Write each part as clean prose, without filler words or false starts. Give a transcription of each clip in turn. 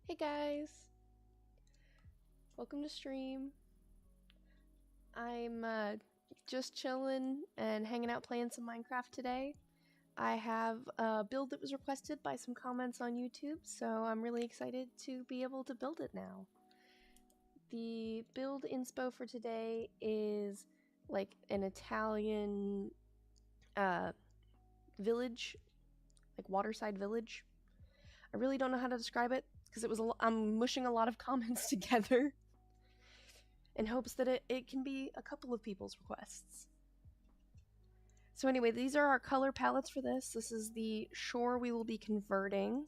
Hey guys, welcome to stream. I'm just chilling and hanging out playing some Minecraft today. I have a build that was requested by some comments on YouTube, so I'm really excited to be able to build it now. The build inspo for today is like an Italian village, like waterside village. I really don't know how to describe it because I'm mushing a lot of comments together in hopes that it can be a couple of people's requests. So anyway, these are our color palettes for this. This is the shore we will be converting.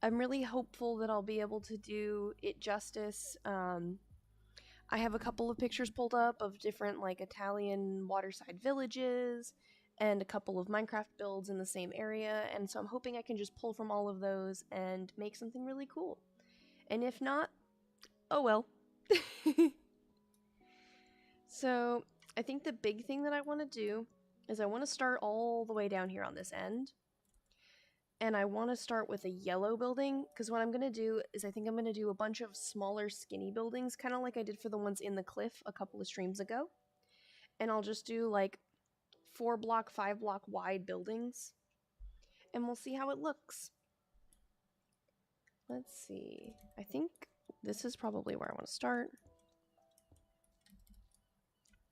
I'm really hopeful that I'll be able to do it justice. I have a couple of pictures pulled up of different like Italian waterside villages and a couple of Minecraft builds in the same area, and so I'm hoping I can just pull from all of those and make something really cool. And if not, oh well. So I think the big thing that I want to do is I want to start all the way down here on this end. And I want to start with a yellow building, because what I'm going to do is I think I'm going to do a bunch of smaller skinny buildings, kind of like I did for the ones in the cliff a couple of streams ago. And I'll just do like 4 block, 5 block wide buildings. And we'll see how it looks. Let's see. I think this is probably where I want to start.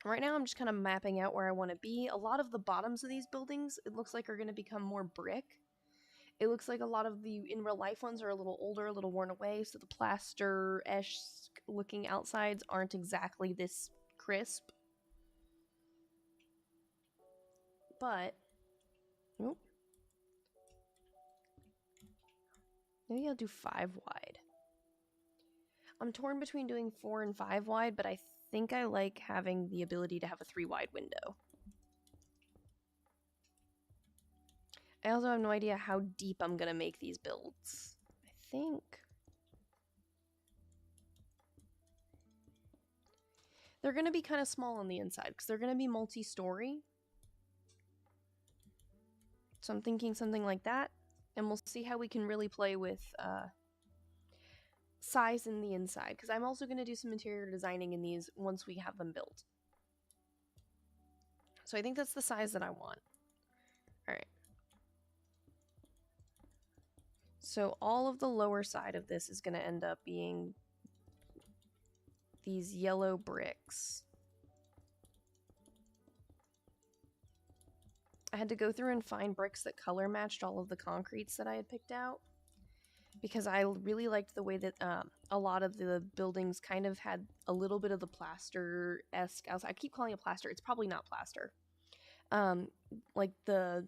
Right now I'm just kind of mapping out where I want to be. A lot of the bottoms of these buildings, it looks like are going to become more brick. It looks like a lot of the in real life ones are a little older, a little worn away, so the plaster-esque looking outsides aren't exactly this crisp. But, nope. Maybe I'll do 5 wide. I'm torn between doing 4 and 5 wide, but I think I like having the ability to have a 3 wide window. I also have no idea how deep I'm gonna make these builds. I think they're gonna be kind of small on the inside because they're gonna be multi-story. So I'm thinking something like that, and we'll see how we can really play with size in the inside, because I'm also going to do some interior designing in these once we have them built. So I think that's the size that I want. Alright. So all of the lower side of this is going to end up being these yellow bricks. I had to go through and find bricks that color matched all of the concretes that I had picked out, because I really liked the way that a lot of the buildings kind of had a little bit of the plaster-esque outside. I keep calling it plaster. It's probably not plaster. Like the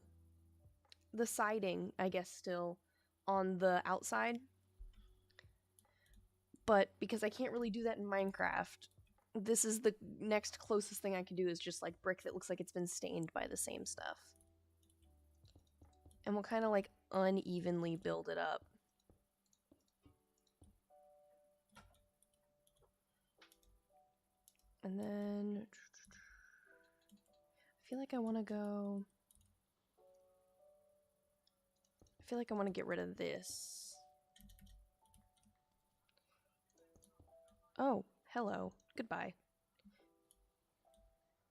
siding, I guess, still on the outside. But because I can't really do that in Minecraft, this is the next closest thing I can do is just like brick that looks like it's been stained by the same stuff. And we'll kind of like unevenly build it up. And then I feel like I want to go... I feel like I want to get rid of this. Oh, hello. Goodbye.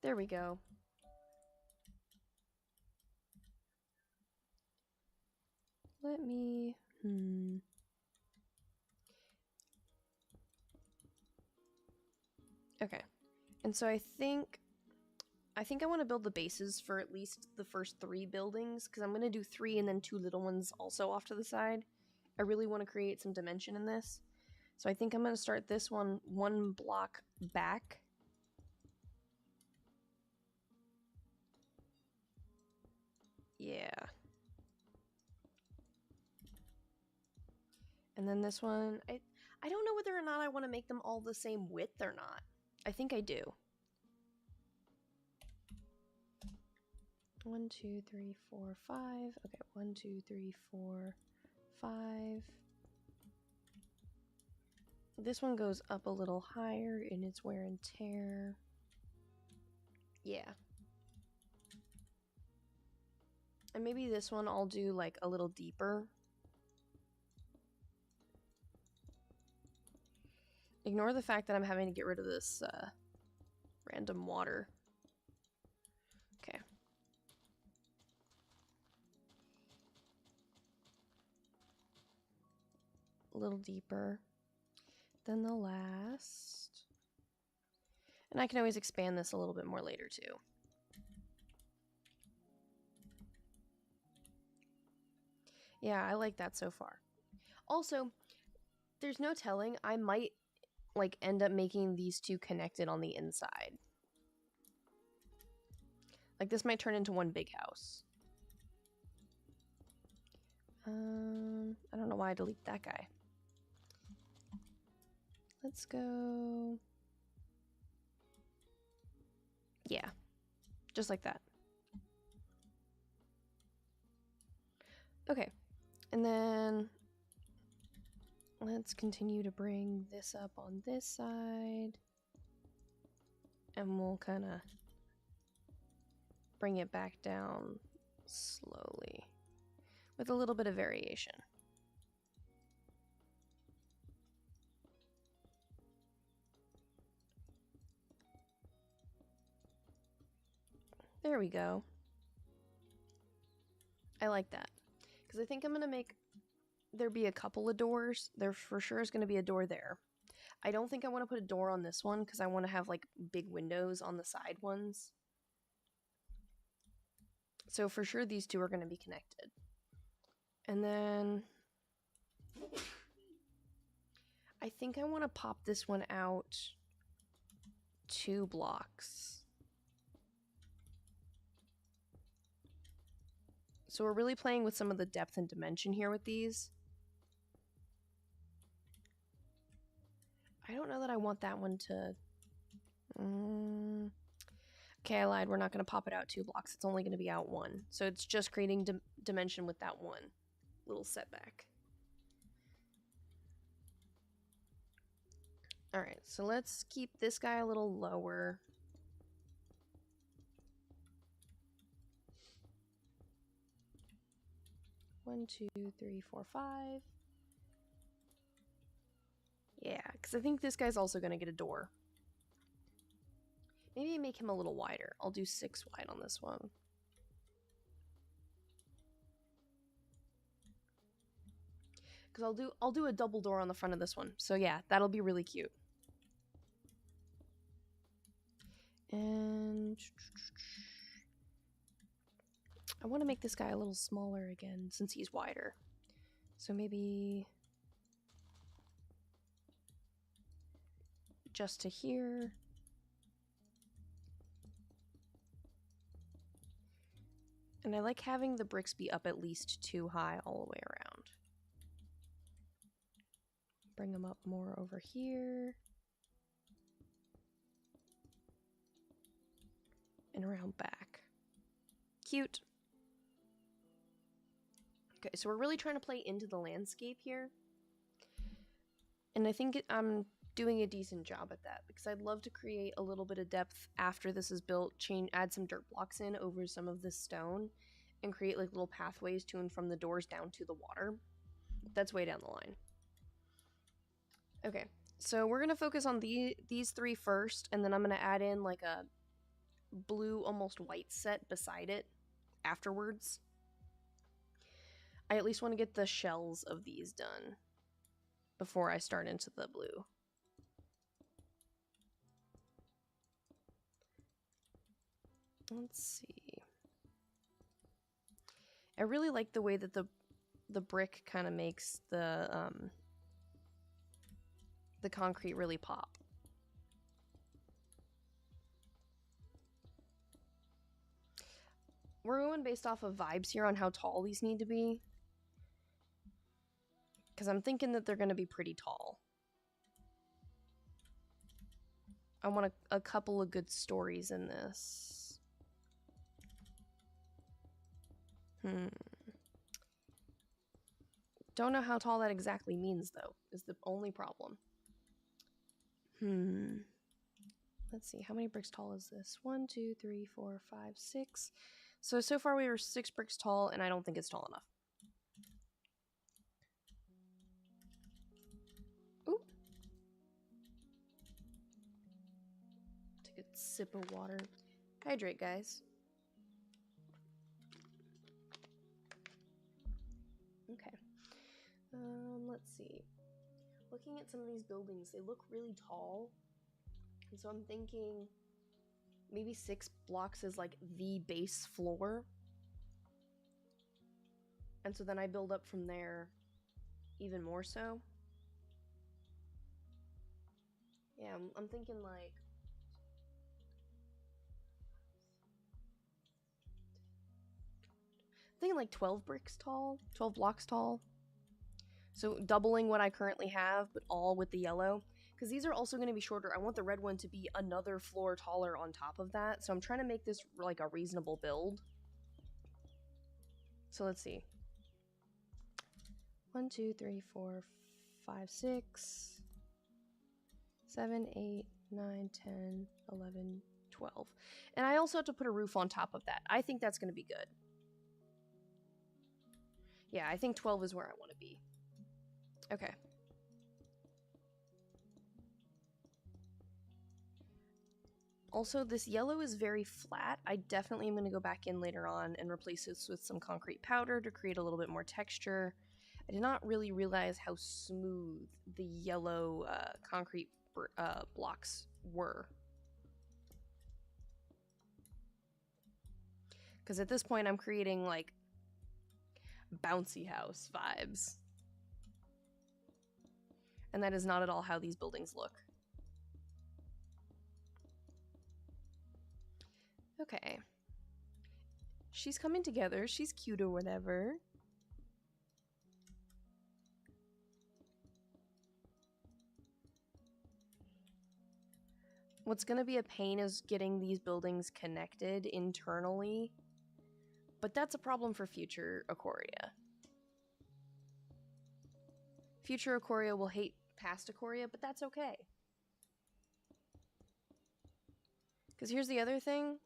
There we go. Let me... Okay. And so I think I want to build the bases for at least the first 3 buildings, because I'm going to do 3 and then 2 little ones also off to the side. I really want to create some dimension in this. So I think I'm going to start this one block back. Yeah. And then this one, I don't know whether or not I want to make them all the same width or not. I think I do. 1, 2, 3, 4, 5. Okay, 1, 2, 3, 4, 5. This one goes up a little higher in its wear and tear. Yeah. And maybe this one I'll do like a little deeper. Ignore the fact that I'm having to get rid of this random water. Okay. A little deeper than the last. And I can always expand this a little bit more later too. Yeah, I like that so far. Also, there's no telling, I might like end up making these 2 connected on the inside. Like this might turn into one big house. I don't know why I delete that guy. Let's go. Yeah, just like that. Okay, and then let's continue to bring this up on this side. And we'll kind of bring it back down slowly with a little bit of variation. There we go. I like that. Because I think I'm going to make there be a couple of doors. There for sure is going to be a door there. I don't think I want to put a door on this one because I want to have like big windows on the side ones. So for sure these 2 are going to be connected. And then I think I want to pop this one out 2 blocks. So we're really playing with some of the depth and dimension here with these. I don't know that I want that one to... Okay, I lied. We're not going to pop it out 2 blocks. It's only going to be out 1. So it's just creating dimension with that 1 little setback. Alright, so let's keep this guy a little lower. One, 2, 3, 4, 5. Yeah, because I think this guy's also going to get a door. Maybe make him a little wider. I'll do 6 wide on this one. Because I'll do a double door on the front of this one. So yeah, that'll be really cute. And I want to make this guy a little smaller again since he's wider. So maybe just to here. And I like having the bricks be up at least 2 high all the way around. Bring them up more over here. And around back. Cute. Okay, so we're really trying to play into the landscape here. And I think I'm doing a decent job at that, because I'd love to create a little bit of depth after this is built, add some dirt blocks in over some of this stone, and create like little pathways to and from the doors down to the water. That's way down the line. Okay, so we're gonna focus on these three first, and then I'm gonna add in like a blue, almost white set beside it afterwards. I at least want to get the shells of these done before I start into the blue. Let's see. I really like the way that the brick kind of makes the concrete really pop. We're going based off of vibes here on how tall these need to be, because I'm thinking that they're going to be pretty tall. I want a couple of good stories in this. Don't know how tall that exactly means, though, is the only problem. Let's see, how many bricks tall is this? 1, 2, 3, 4, 5, 6. So far we were 6 bricks tall, and I don't think it's tall enough. Oop. Take a sip of water. Hydrate, guys. Okay. Let's see. Looking at some of these buildings, they look really tall. And so I'm thinking maybe 6 blocks is like the base floor. And so then I build up from there even more so. Yeah, I'm thinking like... I'm thinking like 12 bricks tall, 12 blocks tall. So doubling what I currently have, but all with the yellow. Because these are also going to be shorter. I want the red one to be another floor taller on top of that. So I'm trying to make this like a reasonable build. So let's see. 1, 2, 3, 4, 5, 6, 7, 8, 9, 10, 11, 12. And I also have to put a roof on top of that. I think that's going to be good. Yeah, I think 12 is where I want to be. Okay. Also, this yellow is very flat. I definitely am going to go back in later on and replace this with some concrete powder to create a little bit more texture. I did not really realize how smooth the yellow concrete blocks were. Because at this point, I'm creating, like, bouncy house vibes. And that is not at all how these buildings look. Okay. She's coming together. She's cute or whatever. What's going to be a pain is getting these buildings connected internally. But that's a problem for future Ikoria. Future Ikoria will hate past Ikoria, but that's okay. Because here's the other thing.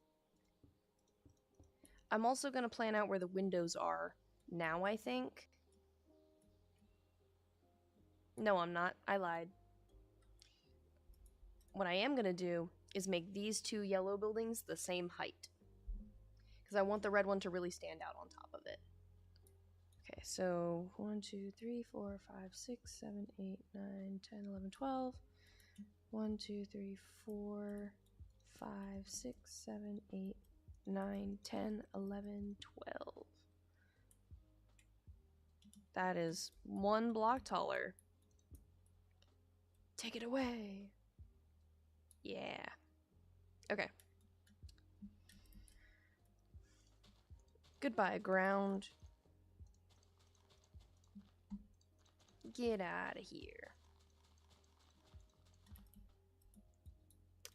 I'm also going to plan out where the windows are now, I think. No, I'm not. I lied. What I am going to do is make these 2 yellow buildings the same height. Because I want the red one to really stand out on top of it. Okay, so 1, 2, 3, 4, 5, 6, 7, 8, 9, 10, 11, 12. 1, 2, 3, 4, 5, 6, 7, 8, 9, 10, 11, 12. That is 1 block taller. Take it away. Yeah. Okay. Goodbye, ground. Get out of here.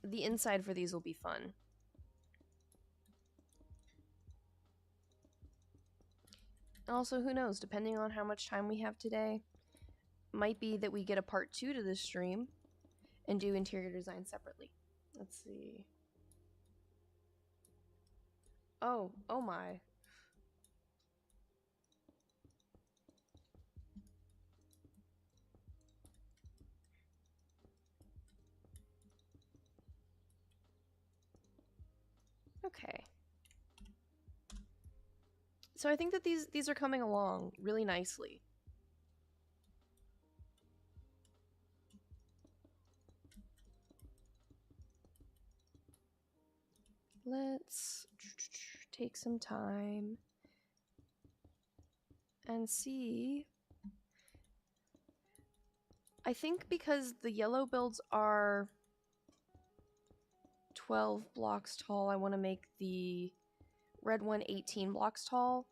The inside for these will be fun. Also, who knows, depending on how much time we have today, might be that we get a part 2 to this stream, and do interior design separately. Let's see. Oh my. Okay. So I think that these are coming along really nicely. Let's take some time and see. I think because the yellow builds are 12 blocks tall, I want to make the red one 18 blocks tall.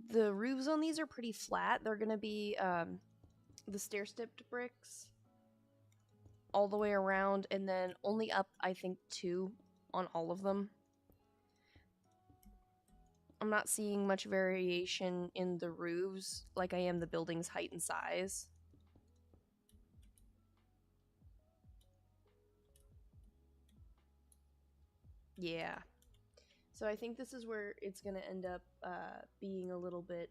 The roofs on these are pretty flat. They're going to be the stair-stepped bricks all the way around, and then only up, I think, 2 on all of them. I'm not seeing much variation in the roofs like I am the building's height and size. Yeah. So I think this is where it's going to end up being a little bit...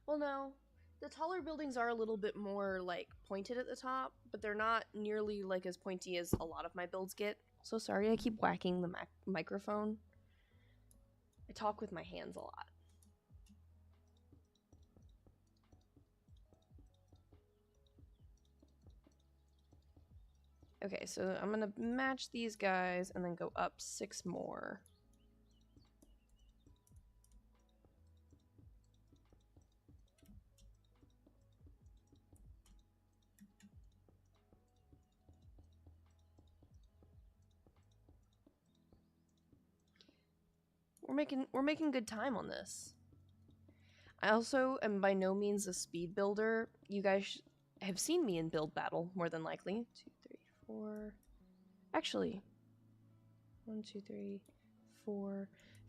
Well, no. The taller buildings are a little bit more, like, pointed at the top, but they're not nearly, like, as pointy as a lot of my builds get. So sorry I keep whacking the microphone. I talk with my hands a lot. Okay, so I'm gonna match these guys and then go up 6 more. We're making good time on this. I also am by no means a speed builder. You guys have seen me in build battle, more than likely. 2, 3, 4. Actually, 1, 2, 3, 4.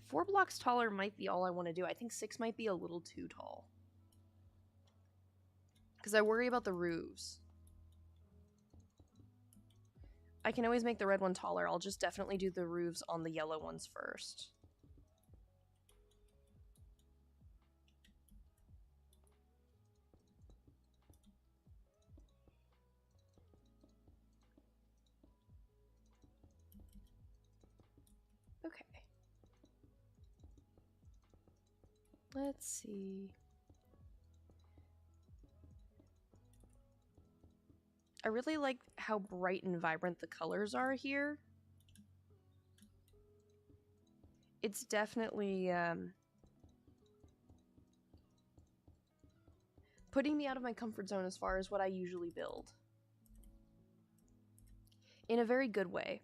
4 blocks taller might be all I want to do. I think 6 might be a little too tall. Because I worry about the roofs. I can always make the red one taller. I'll just definitely do the roofs on the yellow ones first. Okay. Let's see. I really like how bright and vibrant the colors are here. It's definitely putting me out of my comfort zone as far as what I usually build. In a very good way.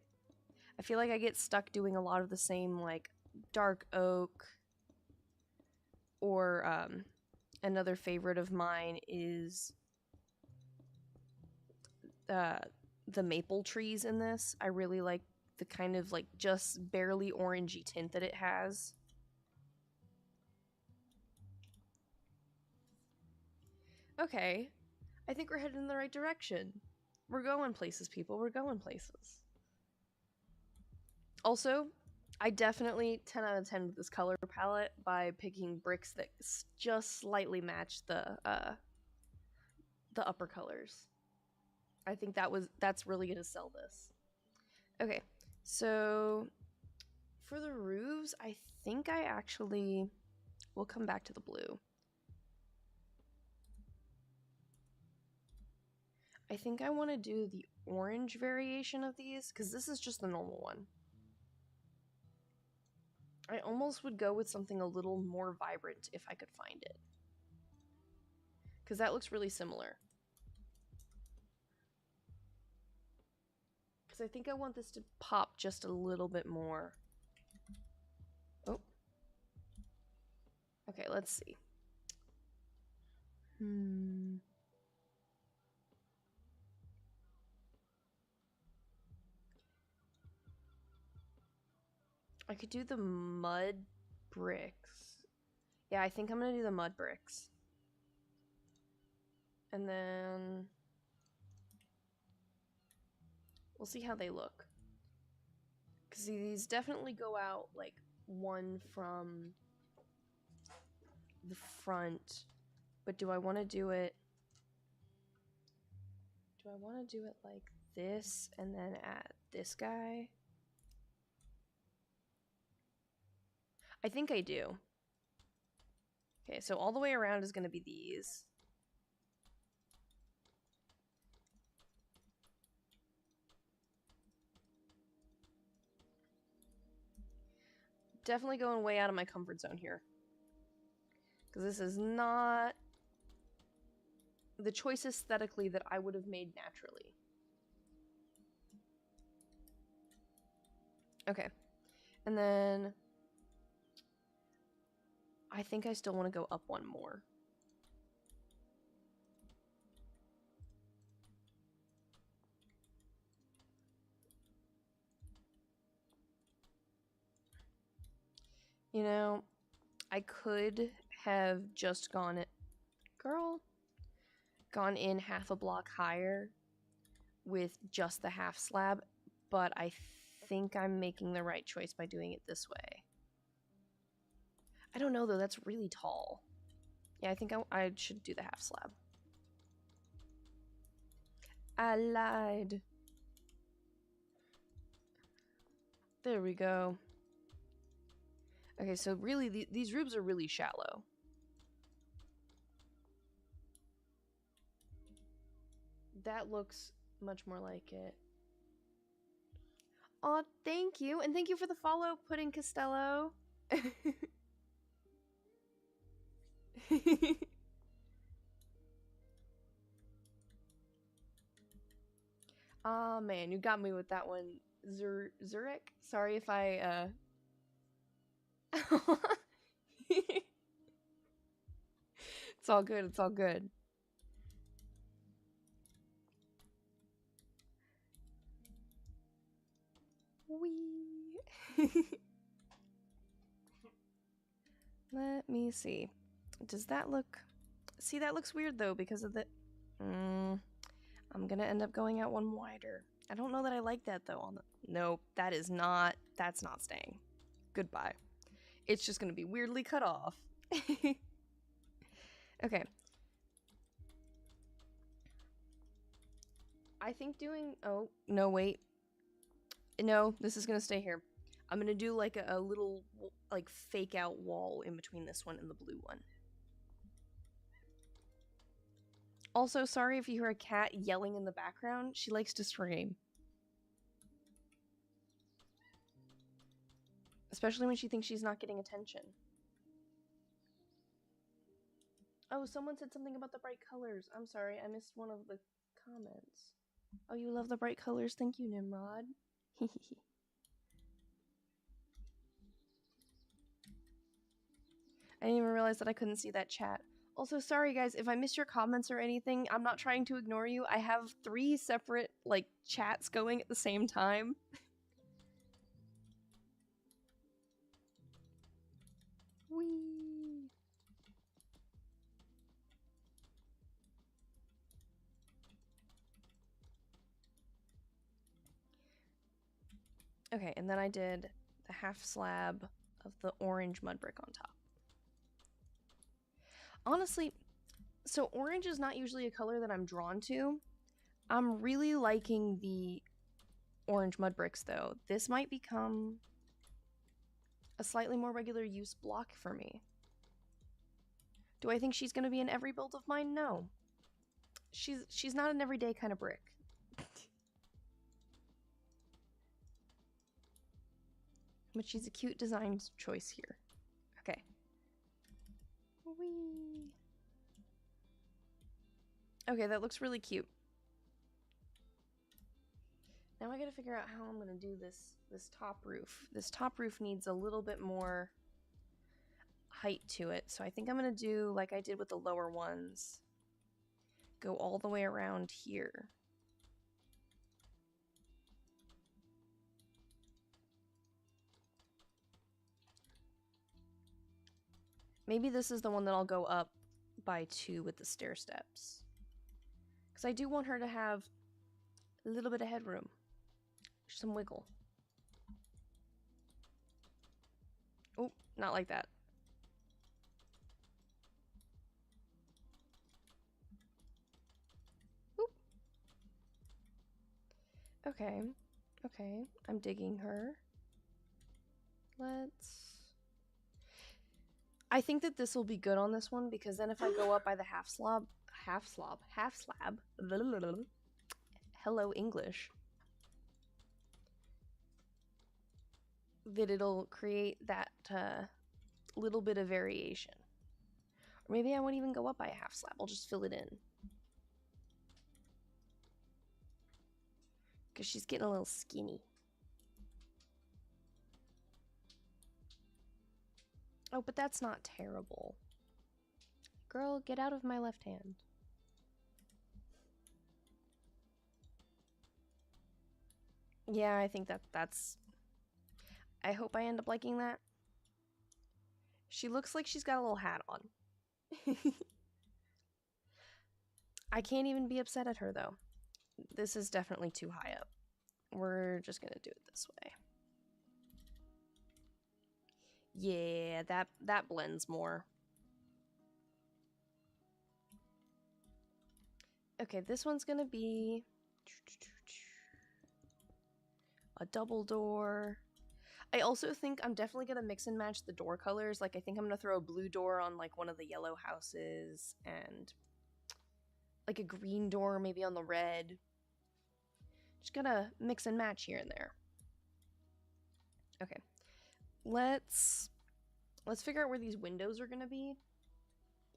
I feel like I get stuck doing a lot of the same, like, dark oak, or another favorite of mine is the maple trees in this. I really like the kind of, like, just barely orangey tint that it has. Okay, I think we're headed in the right direction. We're going places, people. We're going places. Also, I definitely 10 out of 10 with this color palette by picking bricks that just slightly match the upper colors. I think that's really gonna sell this. Okay, so for the roofs, I think I actually will come back to the blue. I think I want to do the orange variation of these because this is just the normal one. I almost would go with something a little more vibrant if I could find it, because that looks really similar. Because I think I want this to pop just a little bit more. Oh. Okay, let's see. I could do the mud bricks. Yeah, I think I'm gonna do the mud bricks. And then We'll see how they look. Because these definitely go out like one from the front. But do I want to do it? Do I want to do it like this and then add this guy? I think I do. Okay, so all the way around is going to be these. Definitely going way out of my comfort zone here. Because this is not the choice aesthetically that I would have made naturally. Okay. And then I think I still want to go up one more. You know, I could have just gone in half a block higher with just the half slab, but I think I'm making the right choice by doing it this way. I don't know though, that's really tall. Yeah, I think I should do the half slab. I lied. There we go. Okay, so really, these roofs are really shallow. That looks much more like it. Aw, thank you. And thank you for the follow, Pudding Costello. Aw, man, you got me with that one. Zurich? Sorry if I, It's all good, it's all good. Wee. Let me see. Does that look... See, that looks weird, though, because of the... I'm gonna end up going out one wider. I don't know that I like that, though. On the... Nope, that is not... That's not staying. Goodbye. It's just gonna be weirdly cut off. Okay. I think doing... Oh, no, wait. No, this is gonna stay here. I'm gonna do like a little like fake out wall in between this one and the blue one. Also, sorry if you hear a cat yelling in the background. She likes to scream. Especially when she thinks she's not getting attention. Oh, someone said something about the bright colors. I'm sorry, I missed one of the comments. Oh, you love the bright colors? Thank you, Nimrod. I didn't even realize that I couldn't see that chat. Also, sorry guys, if I missed your comments or anything, I'm not trying to ignore you. I have 3 separate, like, chats going at the same time. Whee! Okay, and then I did the half slab of the orange mud brick on top. Honestly, so orange is not usually a color that I'm drawn to. I'm really liking the orange mud bricks, though. This might become a slightly more regular use block for me. Do I think she's going to be in every build of mine? No. She's not an everyday kind of brick. But she's a cute design choice here. Okay. Whee! Okay, that looks really cute. Now I gotta figure out how I'm gonna do this top roof. This top roof needs a little bit more height to it, so I think I'm gonna do like I did with the lower ones. Go all the way around here. Maybe this is the one that I'll go up by 2 with the stair steps. Because I do want her to have a little bit of headroom. some wiggle. Oh, not like that. Oop. Okay. Okay. I'm digging her. I think that this will be good on this one because then if I go up by the half slab, hello English, that it'll create that little bit of variation. Or maybe I won't even go up by a half slab, I'll just fill it in. Because she's getting a little skinny. Oh, but that's not terrible. Girl, get out of my left hand. Yeah, I think that's... I hope I end up liking that. She looks like she's got a little hat on. I can't even be upset at her, though. This is definitely too high up. We're just gonna do it this way. Yeah, that blends more. Okay, this one's gonna be a double door. I also think I'm definitely gonna mix and match the door colors. Like, I think I'm gonna throw a blue door on like one of the yellow houses and like a green door maybe on the red. Just gotta mix and match here and there. Okay, let's figure out where these windows are gonna be,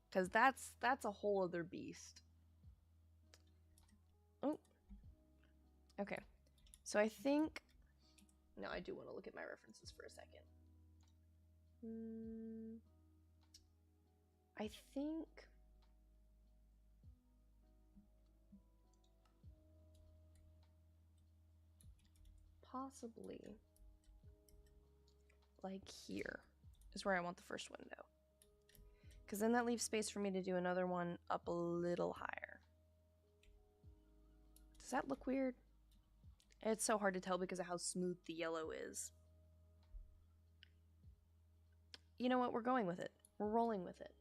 because that's a whole other beast. Oh, okay. So I think, no, I do want to look at my references for a second. I think possibly like here is where I want the first window, because then that leaves space for me to do another one up a little higher. Does that look weird? It's so hard to tell because of how smooth the yellow is. You know what? We're going with it. We're rolling with it.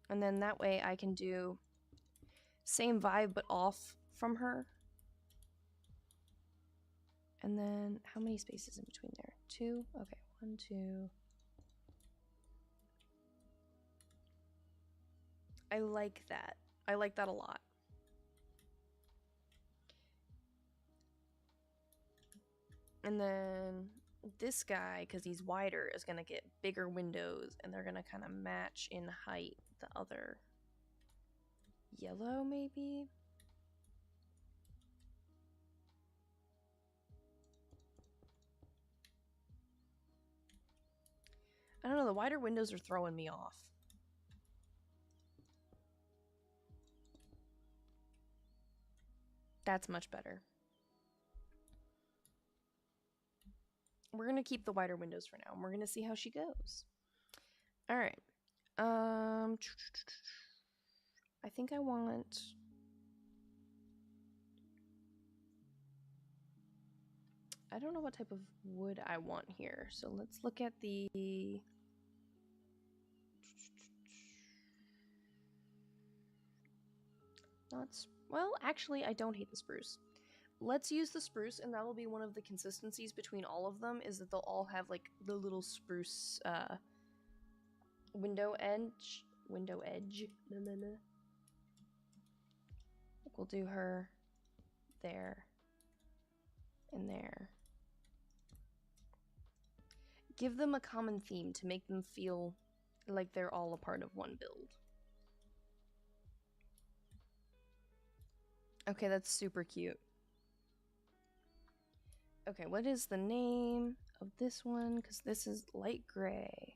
And then that way I can do same vibe but off from her. And then how many spaces in between there? 2? Okay, 1, 2. I like that. I like that a lot. And then this guy, because he's wider, is going to get bigger windows, and they're going to kind of match in height the other yellow, maybe? I don't know, the wider windows are throwing me off. That's much better. We're going to keep the wider windows for now, and we're going to see how she goes. All right. I think I want... I don't know what type of wood I want here, so let's look at the... Well, actually, I don't hate the spruce. Let's use the spruce, and that'll be one of the consistencies between all of them, is that they'll all have, like, the little spruce, window edge. We'll do her there and there. Give them a common theme to make them feel like they're all a part of one build. Okay, that's super cute. Okay, what is the name of this one? Because this is light gray.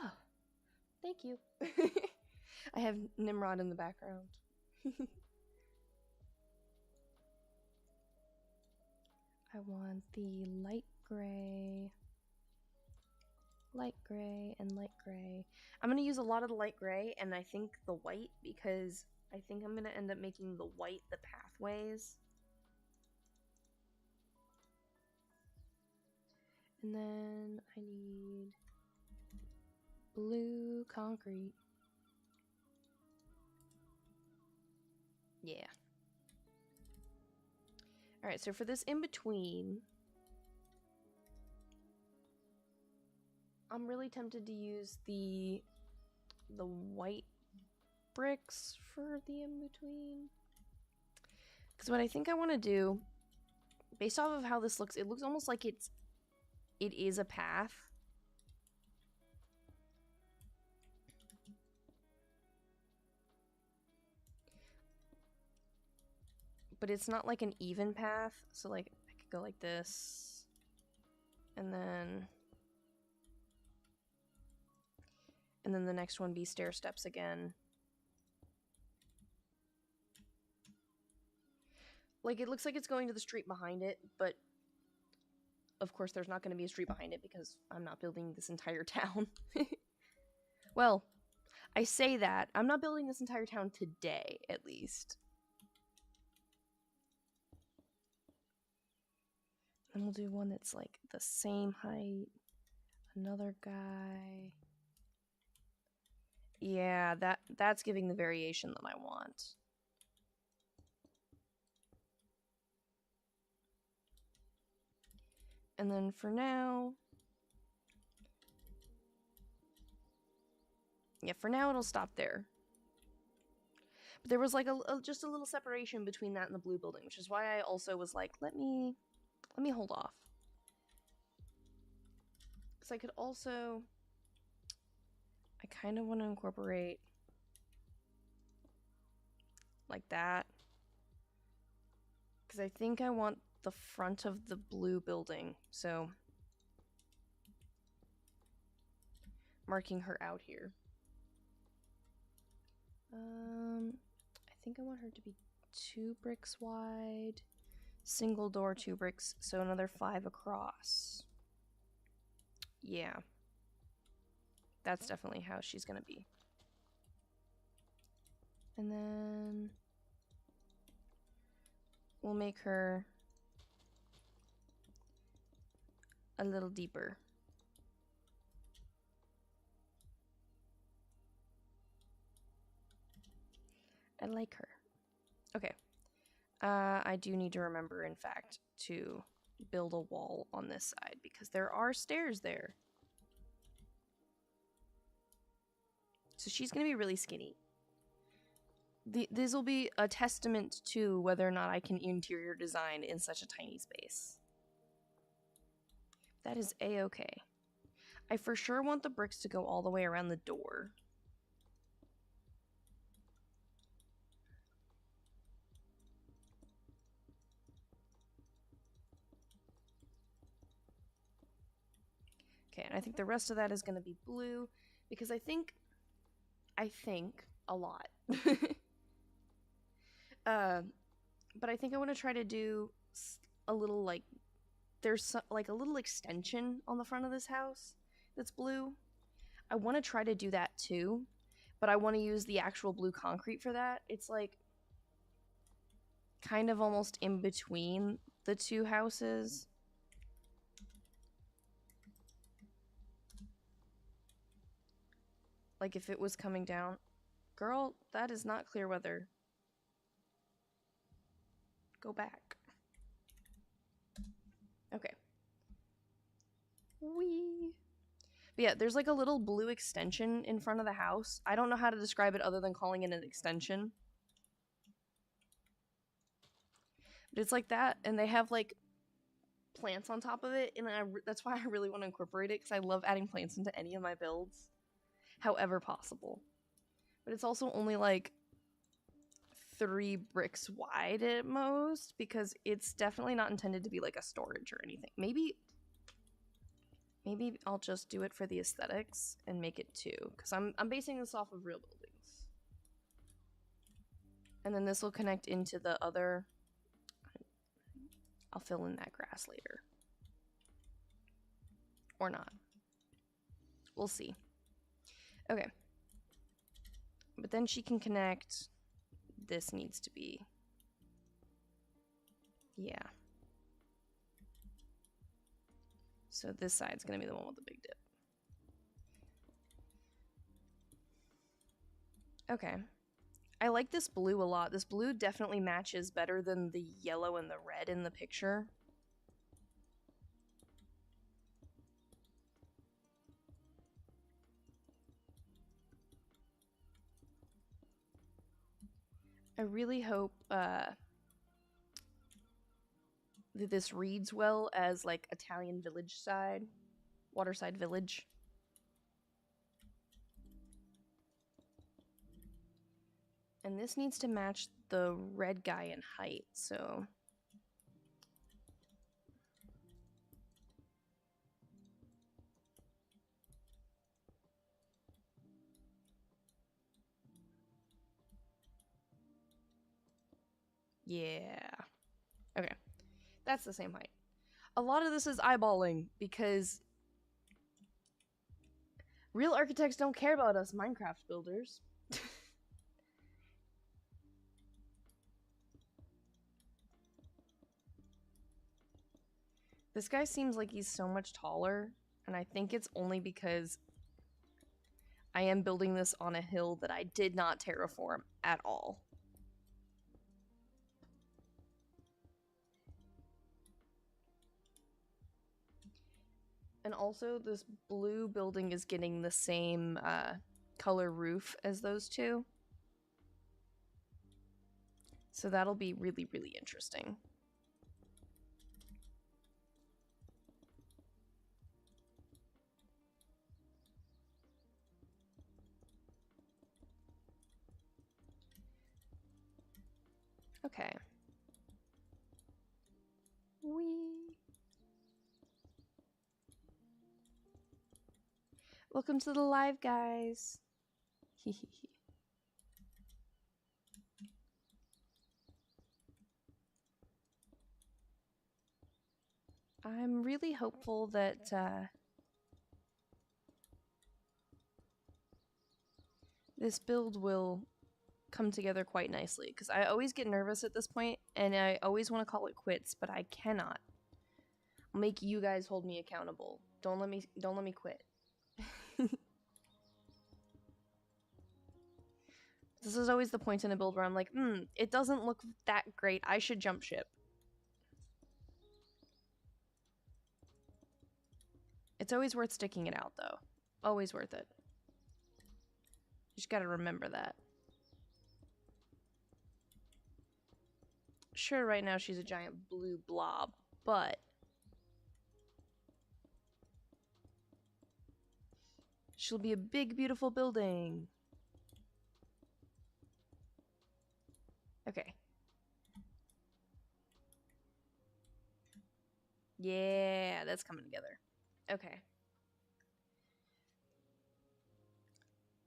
Oh, thank you. I have Nimrod in the background. I want the light gray. light gray and light gray. I'm going to use a lot of the light gray and I think the white because I think I'm going to end up making the white the pathways. And then I need blue concrete. Yeah. Alright, so for this in-between, I'm really tempted to use the white bricks for the in-between. Because what I think I want to do, based off of how this looks, it looks almost like it is a path. But it's not like an even path, so like I could go like this, and then the next one be stair steps again. Like, it looks like it's going to the street behind it, but of course there's not going to be a street behind it because I'm not building this entire town. Well, I say that. I'm not building this entire town today, at least. And we'll do one that's like the same height. Another guy. Yeah, that's giving the variation that I want. And then for now... Yeah, for now it'll stop there. But there was like just a little separation between that and the blue building, which is why I also was like, let me hold off. Because I could also... I kind of want to incorporate like that. Because I think I want the front of the blue building, so marking her out here. I think I want her to be 2 bricks wide, single door 2 bricks, so another 5 across. Yeah. That's definitely how she's gonna be. And then we'll make her a little deeper. I like her. Okay. I do need to remember, in fact, to build a wall on this side because there are stairs there. So she's going to be really skinny. This will be a testament to whether or not I can interior design in such a tiny space. That is a-okay. I for sure want the bricks to go all the way around the door. Okay, and I think the rest of that is going to be blue because I think a lot. But I think I want to try to do a little, like, there's like a little extension on the front of this house that's blue. I want to try to do that too, but I want to use the actual blue concrete for that. It's like kind of almost in between the 2 houses. Like if it was coming down. Girl, that is not clear weather. Go back. Okay. Whee! But yeah, there's like a little blue extension in front of the house. I don't know how to describe it other than calling it an extension. But it's like that, and they have like plants on top of it, and that's why I really want to incorporate it, because I love adding plants into any of my builds, however possible. But it's also only like 3 bricks wide at most, because it's definitely not intended to be like a storage or anything. Maybe I'll just do it for the aesthetics and make it 2, because I'm basing this off of real buildings. And then this will connect into the other. I'll fill in that grass later. Or not. We'll see. Okay. But then she can connect. This needs to be... Yeah. So this side's going to be the one with the big dip. Okay. I like this blue a lot. This blue definitely matches better than the yellow and the red in the picture. I really hope that this reads well as like Italian village side, waterside village. And this needs to match the red guy in height, so... Yeah. Okay. That's the same height. A lot of this is eyeballing, because real architects don't care about us Minecraft builders. This guy seems like he's so much taller, and I think it's only because I am building this on a hill that I did not terraform at all. And also, this blue building is getting the same color roof as those two. So that'll be really, really interesting. Okay. Whee! Welcome to the live, guys. I'm really hopeful that this build will come together quite nicely, because I always get nervous at this point and I always want to call it quits, but I cannot. I'll make you guys hold me accountable. Don't let me quit. This is always the point in a build where I'm like, it doesn't look that great. I should jump ship. It's always worth sticking it out, though. Always worth it. You just gotta remember that. Sure, right now she's a giant blue blob, but she'll be a big, beautiful building. Okay. Yeah, that's coming together. Okay.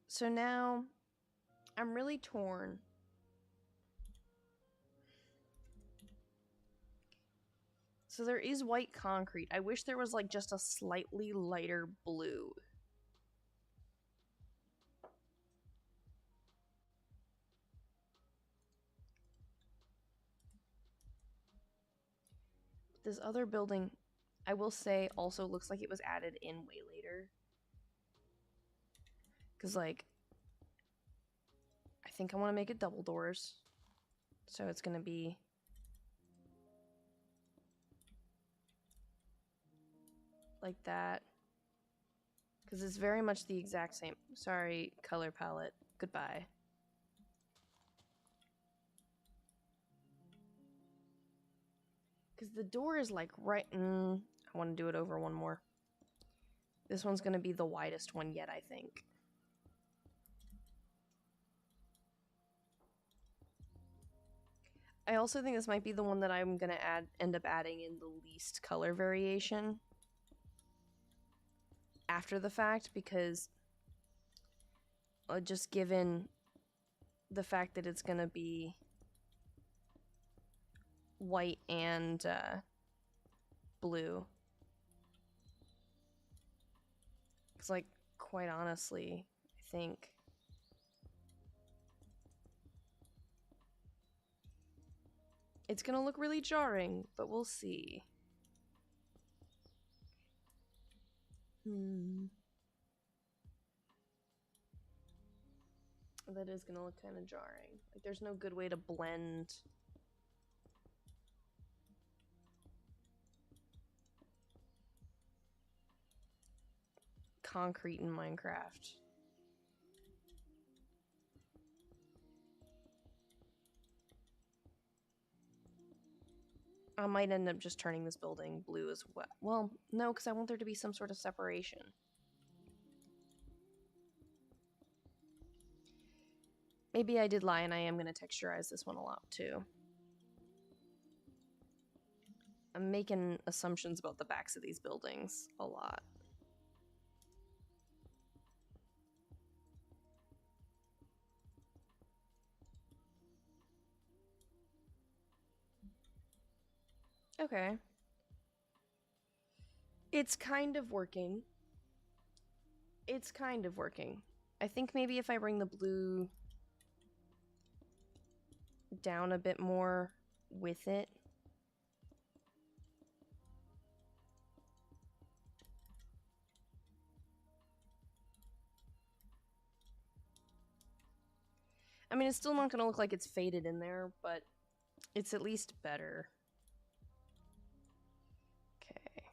So now, I'm really torn. So there is white concrete. I wish there was like just a slightly lighter blue. This other building, I will say, also looks like it was added in way later. Because, like, I think I want to make it double doors. So it's going to be... like that. Because it's very much the exact same. Sorry, color palette. Goodbye. Because the door is like right... I want to do it over one more. This one's going to be the widest one yet, I think. I also think this might be the one that I'm going to end up adding in the least color variation after the fact, because just given the fact that it's going to be white and blue. It's like quite honestly, I think. It's gonna look really jarring, but we'll see. That is gonna look kind of jarring. Like, there's no good way to blend concrete in Minecraft. I might end up just turning this building blue as well. Well, no, because I want there to be some sort of separation. Maybe I did lie and I am going to texturize this one a lot too. I'm making assumptions about the backs of these buildings a lot. Okay. It's kind of working. It's kind of working. I think maybe if I bring the blue down a bit more with it. I mean, it's still not going to look like it's faded in there, but it's at least better. Okay.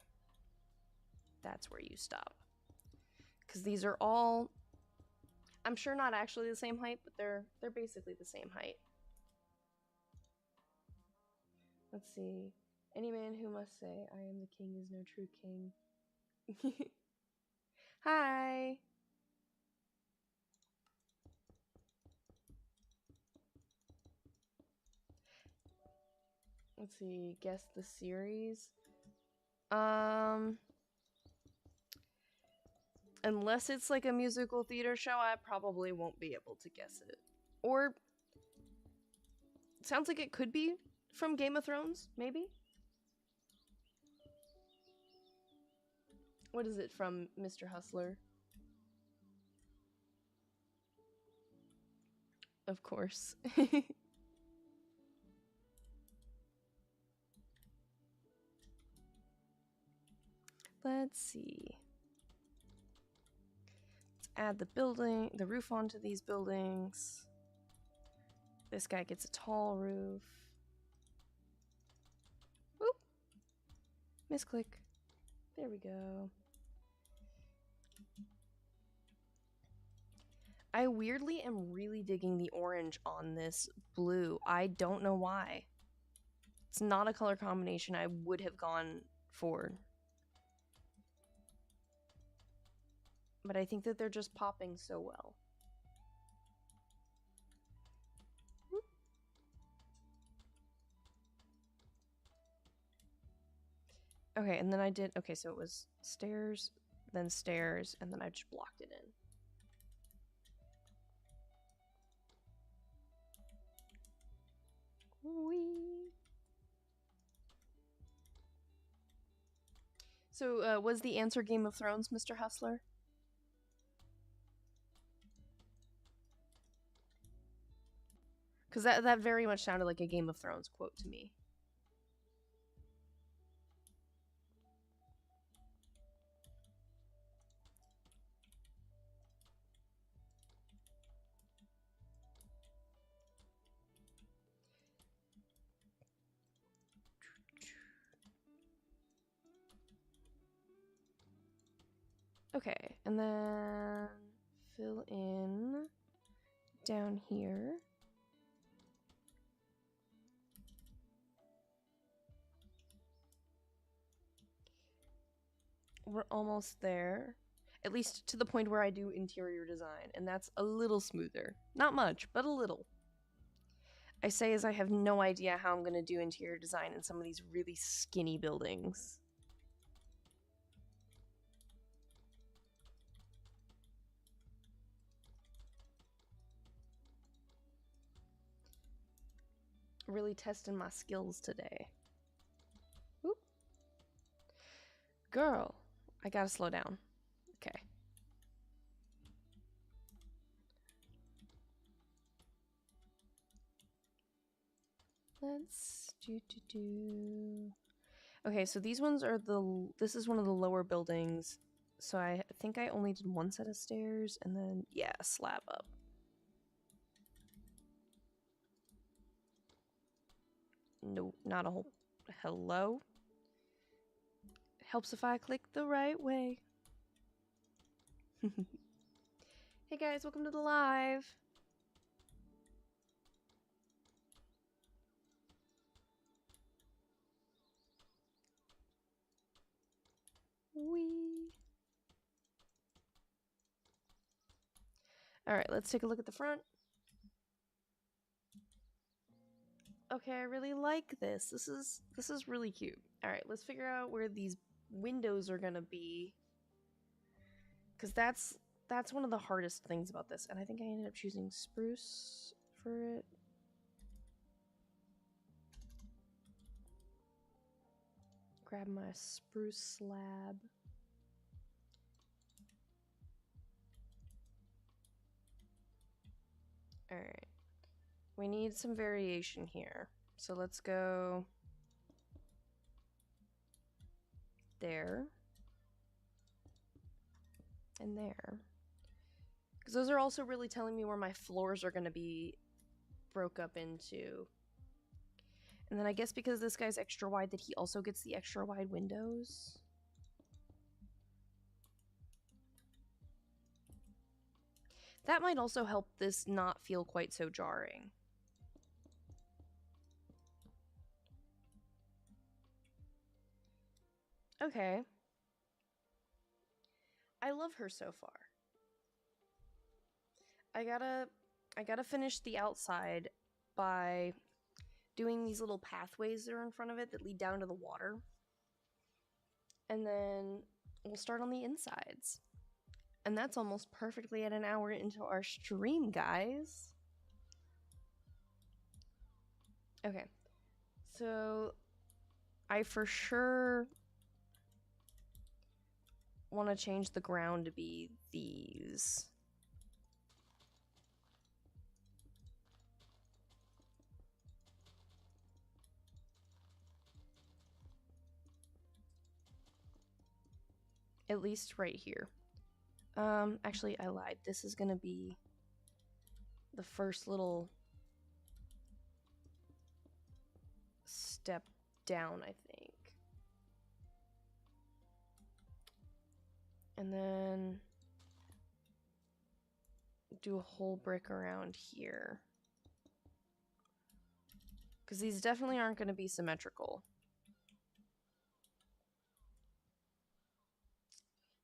That's where you stop. Because these are all, I'm sure not actually the same height, but they're basically the same height. Let's see. Any man who must say, I am the king is no true king. Hi! Let's see. Guess the series. Unless it's like a musical theater show, I probably won't be able to guess it. Or, sounds like it could be from Game of Thrones, maybe? What is it from, Mr. Hustler? Of course. Let's see. Let's add the roof onto these buildings. This guy gets a tall roof. Whoop. Misclick. There we go. I weirdly am really digging the orange on this blue. I don't know why. It's not a color combination I would have gone for. But I think that they're just popping so well. Whoop. Okay, and then I did, okay, so it was stairs, and then I just blocked it in. Whee! So, was the answer Game of Thrones, Mr. Hustler? Because that very much sounded like a Game of Thrones quote to me. Okay, and then fill in down here. We're almost there. At least to the point where I do interior design, and that's a little smoother. Not much, but a little. I say as I have no idea how I'm going to do interior design in some of these really skinny buildings. Really testing my skills today. Oop. Girl, I gotta slow down. Okay. Let's do. Okay, so these ones are this is one of the lower buildings. So I think I only did one set of stairs and then, yeah, a slab up. Nope, not a whole. Hello? Helps if I click the right way. Hey guys, welcome to the live. Wee. All right, let's take a look at the front. Okay, I really like this. This is really cute. All right, let's figure out where these windows are gonna be, because that's one of the hardest things about this. And I think I ended up choosing spruce for it. Grab my spruce slab. All right, we need some variation here. So let's go there and there, because those are also really telling me where my floors are going to be broke up into. And then I guess because this guy's extra wide, that he also gets the extra wide windows. That might also help this not feel quite so jarring. Okay. I love her so far. I gotta finish the outside by doing these little pathways that are in front of it that lead down to the water. And then we'll start on the insides. And that's almost perfectly at an hour into our stream, guys. Okay. So I for sure want to change the ground to be these. At least right here. Actually, I lied. This is gonna be the first little step down, I think. And then do a whole brick around here. Because these definitely aren't going to be symmetrical.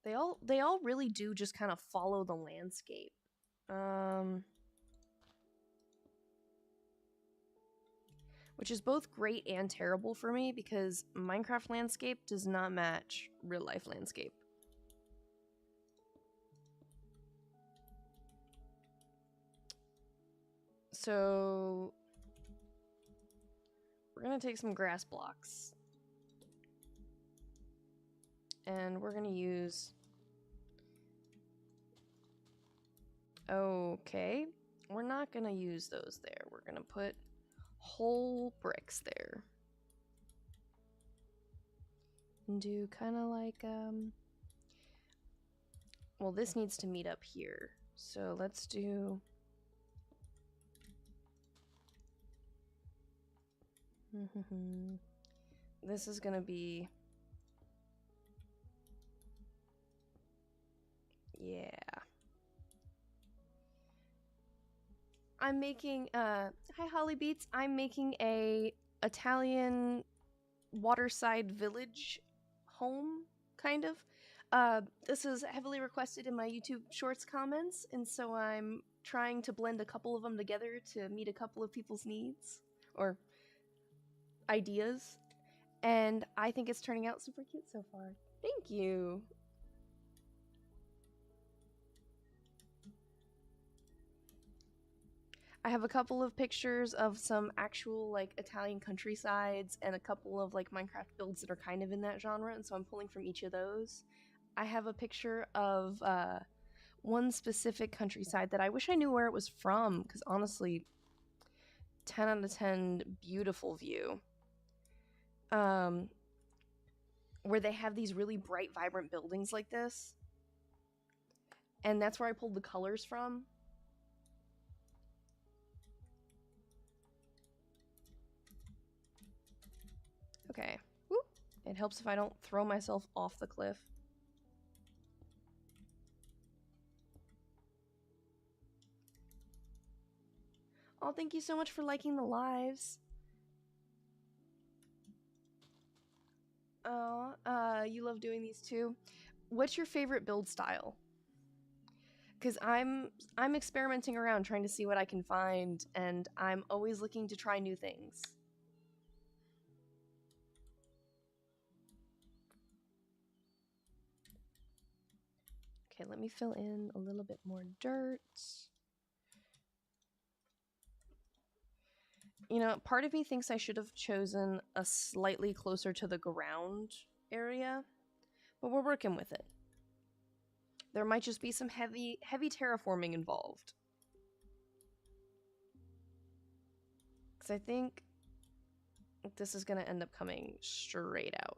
They all really do just kind of follow the landscape. Which is both great and terrible for me, because Minecraft landscape does not match real life landscape. So we're gonna take some grass blocks. And we're gonna use... Okay. We're not gonna use those there. We're gonna put whole bricks there. And do kind of like, well, this needs to meet up here. So let's do... This is gonna be... Yeah. I'm making, hi Holly Beats, I'm making a Italian waterside village home, kind of. This is heavily requested in my YouTube Shorts comments, and so I'm trying to blend a couple of them together to meet a couple of people's needs, or ideas, and I think it's turning out super cute so far. Thank you! I have a couple of pictures of some actual, like, Italian countrysides and a couple of, like, Minecraft builds that are kind of in that genre, and so I'm pulling from each of those. I have a picture of one specific countryside that I wish I knew where it was from, because honestly, 10 out of 10 beautiful view. Where they have these really bright, vibrant buildings like this. And that's where I pulled the colors from. Okay. Woo. It helps if I don't throw myself off the cliff. Oh, thank you so much for liking the lives. Oh, you love doing these too. What's your favorite build style? Because I'm experimenting around trying to see what I can find, and I'm always looking to try new things. Okay, let me fill in a little bit more dirt. You know, part of me thinks I should have chosen a slightly closer to the ground area, but we're working with it. There might just be some heavy terraforming involved. Because I think this is going to end up coming straight out.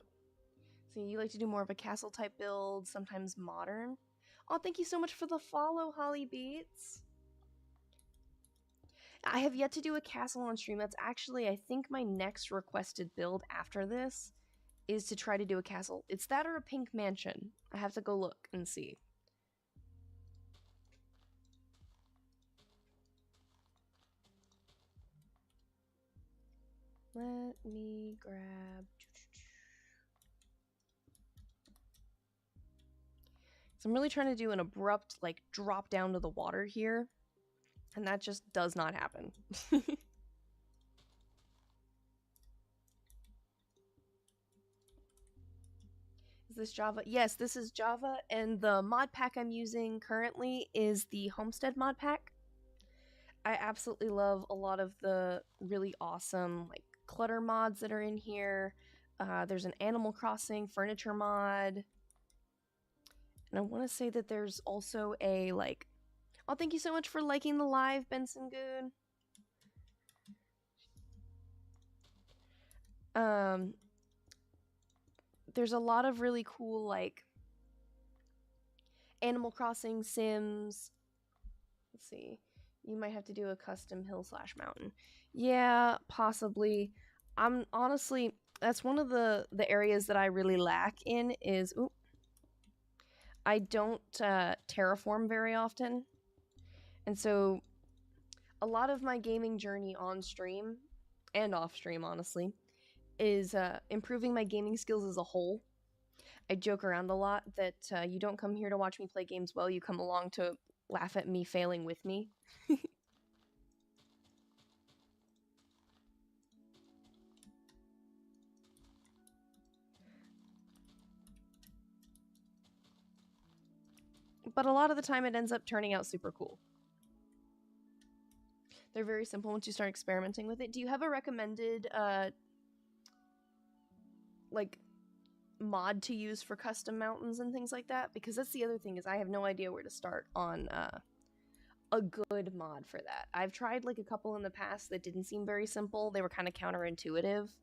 So you like to do more of a castle type build, sometimes modern. Oh, thank you so much for the follow, Holly Beats. I have yet to do a castle on stream. That's actually, I think, my next requested build after this is to try to do a castle. It's that or a pink mansion. I have to go look and see. Let me grab... So I'm really trying to do an abrupt, like, drop down to the water here. And that just does not happen. Is this Java? Yes, this is Java, and the mod pack I'm using currently is the Homestead mod pack. I absolutely love a lot of the really awesome, like, clutter mods that are in here. There's an Animal Crossing furniture mod. And I want to say that there's also a, like... Oh, thank you so much for liking the live, Benson Goon. There's a lot of really cool, like, Animal Crossing Sims. Let's see. You might have to do a custom hill/mountain. Yeah, possibly. I'm honestly... That's one of the areas that I really lack in is... Ooh, I don't terraform very often. And so a lot of my gaming journey on stream and off stream, honestly, is improving my gaming skills as a whole. I joke around a lot that you don't come here to watch me play games well, you come along to laugh at me failing with me. But a lot of the time it ends up turning out super cool. They're very simple once you start experimenting with it. Do you have a recommended, like, mod to use for custom mountains and things like that? Because that's the other thing, is I have no idea where to start on a good mod for that. I've tried, like, a couple in the past that didn't seem very simple. They were kind of counterintuitive.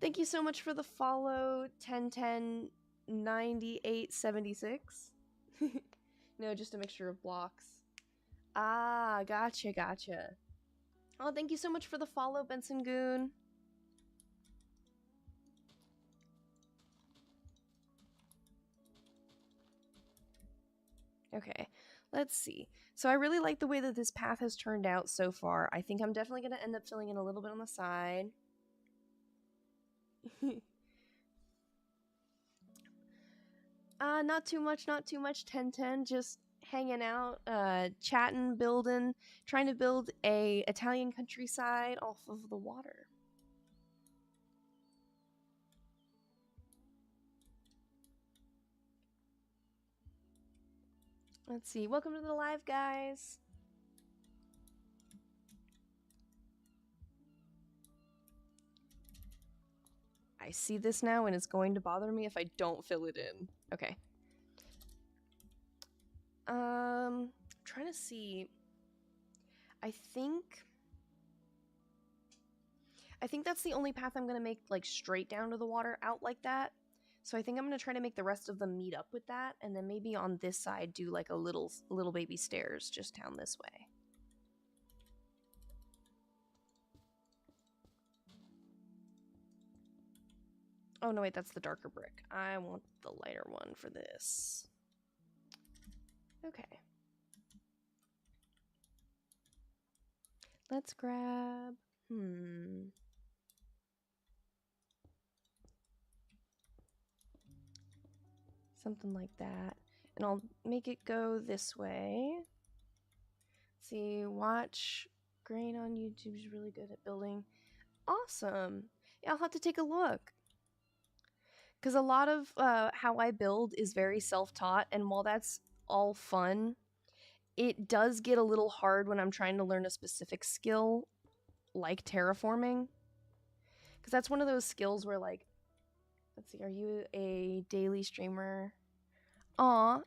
Thank you so much for the follow, 10109876. No, just a mixture of blocks. Ah, gotcha. Oh, thank you so much for the follow, Benson Goon. Okay, let's see. So I really like the way that this path has turned out so far. I think I'm definitely going to end up filling in a little bit on the side. Not too much, 1010, just hanging out, chatting, building, trying to build a Italian countryside off of the water. Let's see. Welcome to the live, guys. I see this now, and it's going to bother me if I don't fill it in. Okay. Trying to see. I think that's the only path I'm going to make, like, straight down to the water out like that. So I think I'm going to try to make the rest of them meet up with that, and then maybe on this side do, like, a little baby stairs just down this way. Oh, no, wait, that's the darker brick. I want the lighter one for this. Okay. Let's grab... something like that. And I'll make it go this way. See, watch Grain on YouTube is really good at building. Awesome. Yeah, I'll have to take a look. Because a lot of how I build is very self-taught, and while that's all fun, it does get a little hard when I'm trying to learn a specific skill, like terraforming. Because that's one of those skills where, like, let's see, are you a daily streamer? Aw,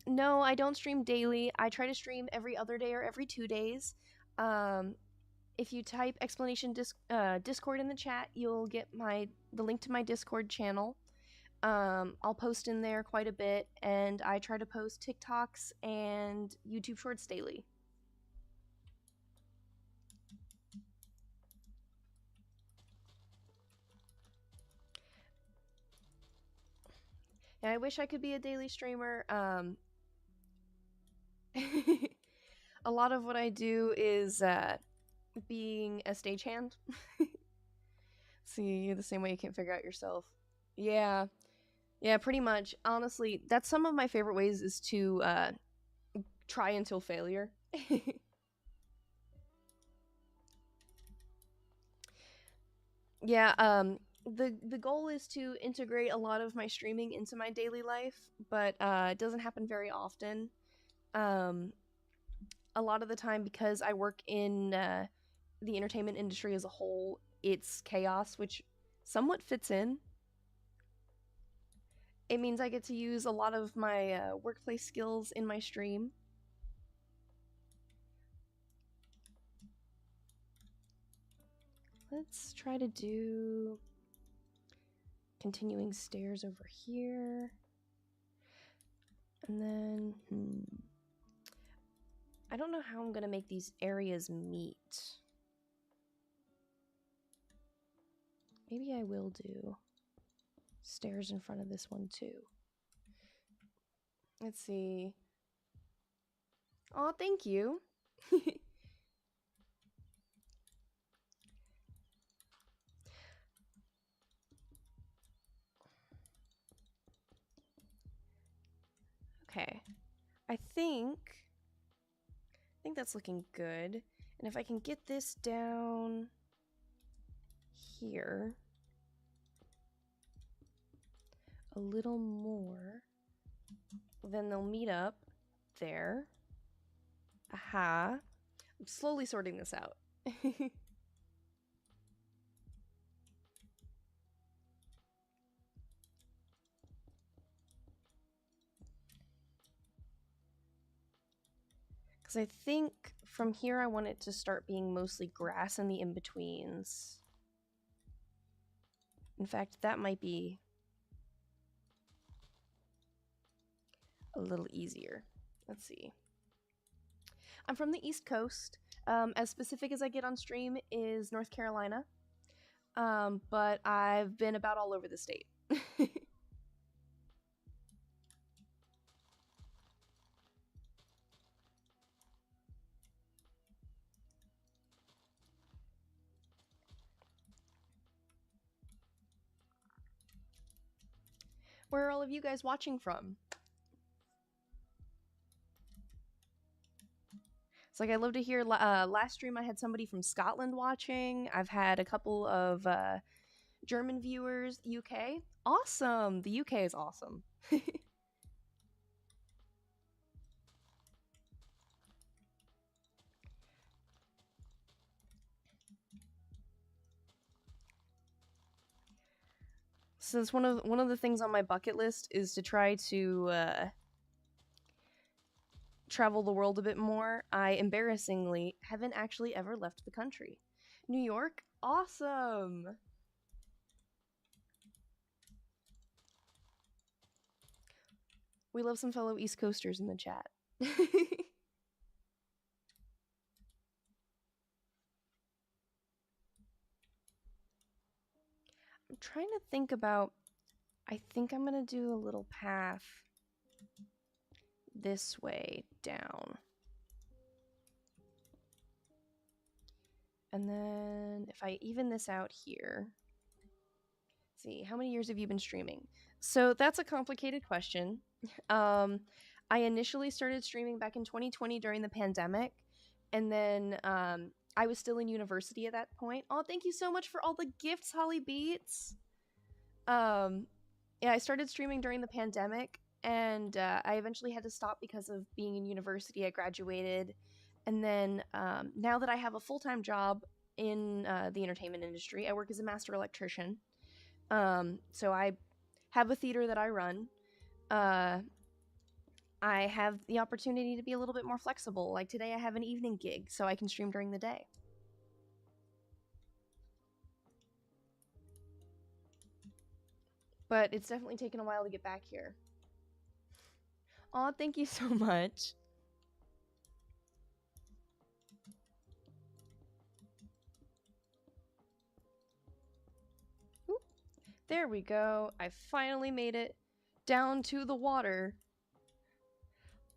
no, I don't stream daily. I try to stream every other day or every 2 days. If you type explanation Discord in the chat, you'll get the link to my Discord channel. I'll post in there quite a bit, and I try to post TikToks and YouTube Shorts daily. And I wish I could be a daily streamer. A lot of what I do is being a stagehand. See, the same way you can't figure out yourself. Yeah. Yeah, pretty much. Honestly, that's some of my favorite ways is to try until failure. Yeah, the goal is to integrate a lot of my streaming into my daily life, but it doesn't happen very often. A lot of the time, because I work in the entertainment industry as a whole, it's chaos, which somewhat fits in. It means I get to use a lot of my workplace skills in my stream. Let's try to do continuing stairs over here. And then, I don't know how I'm gonna make these areas meet. Maybe I will do stairs in front of this one too. Let's see. Oh, thank you. Okay. I think that's looking good. And if I can get this down here a little more, then they'll meet up there. Aha. I'm slowly sorting this out. Because I think from here I want it to start being mostly grass in the in-betweens. In fact, that might be a little easier. Let's see. I'm from the East Coast. As specific as I get on stream is North Carolina. But I've been about all over the state. Where are all of you guys watching from? It's like, I love to hear, last stream I had somebody from Scotland watching. I've had a couple of German viewers, UK. Awesome! The UK is awesome. So it's one of the things on my bucket list is to try travel the world a bit more, I embarrassingly haven't actually ever left the country. New York? Awesome! We love some fellow East Coasters in the chat. I'm trying to think about... I think I'm gonna do a little path this way down. And then if I even this out here... see, how many years have you been streaming? So that's a complicated question. I initially started streaming back in 2020 during the pandemic, and then I was still in university at that point. Oh, thank you so much for all the gifts, Holly Beats. Yeah, I started streaming during the pandemic, and I eventually had to stop because of being in university. I graduated, and then now that I have a full-time job in the entertainment industry, I work as a master electrician. So I have a theater that I run. I have the opportunity to be a little bit more flexible. Like today I have an evening gig, so I can stream during the day. But it's definitely taken a while to get back here. Aw, thank you so much. Oop. There we go. I finally made it down to the water.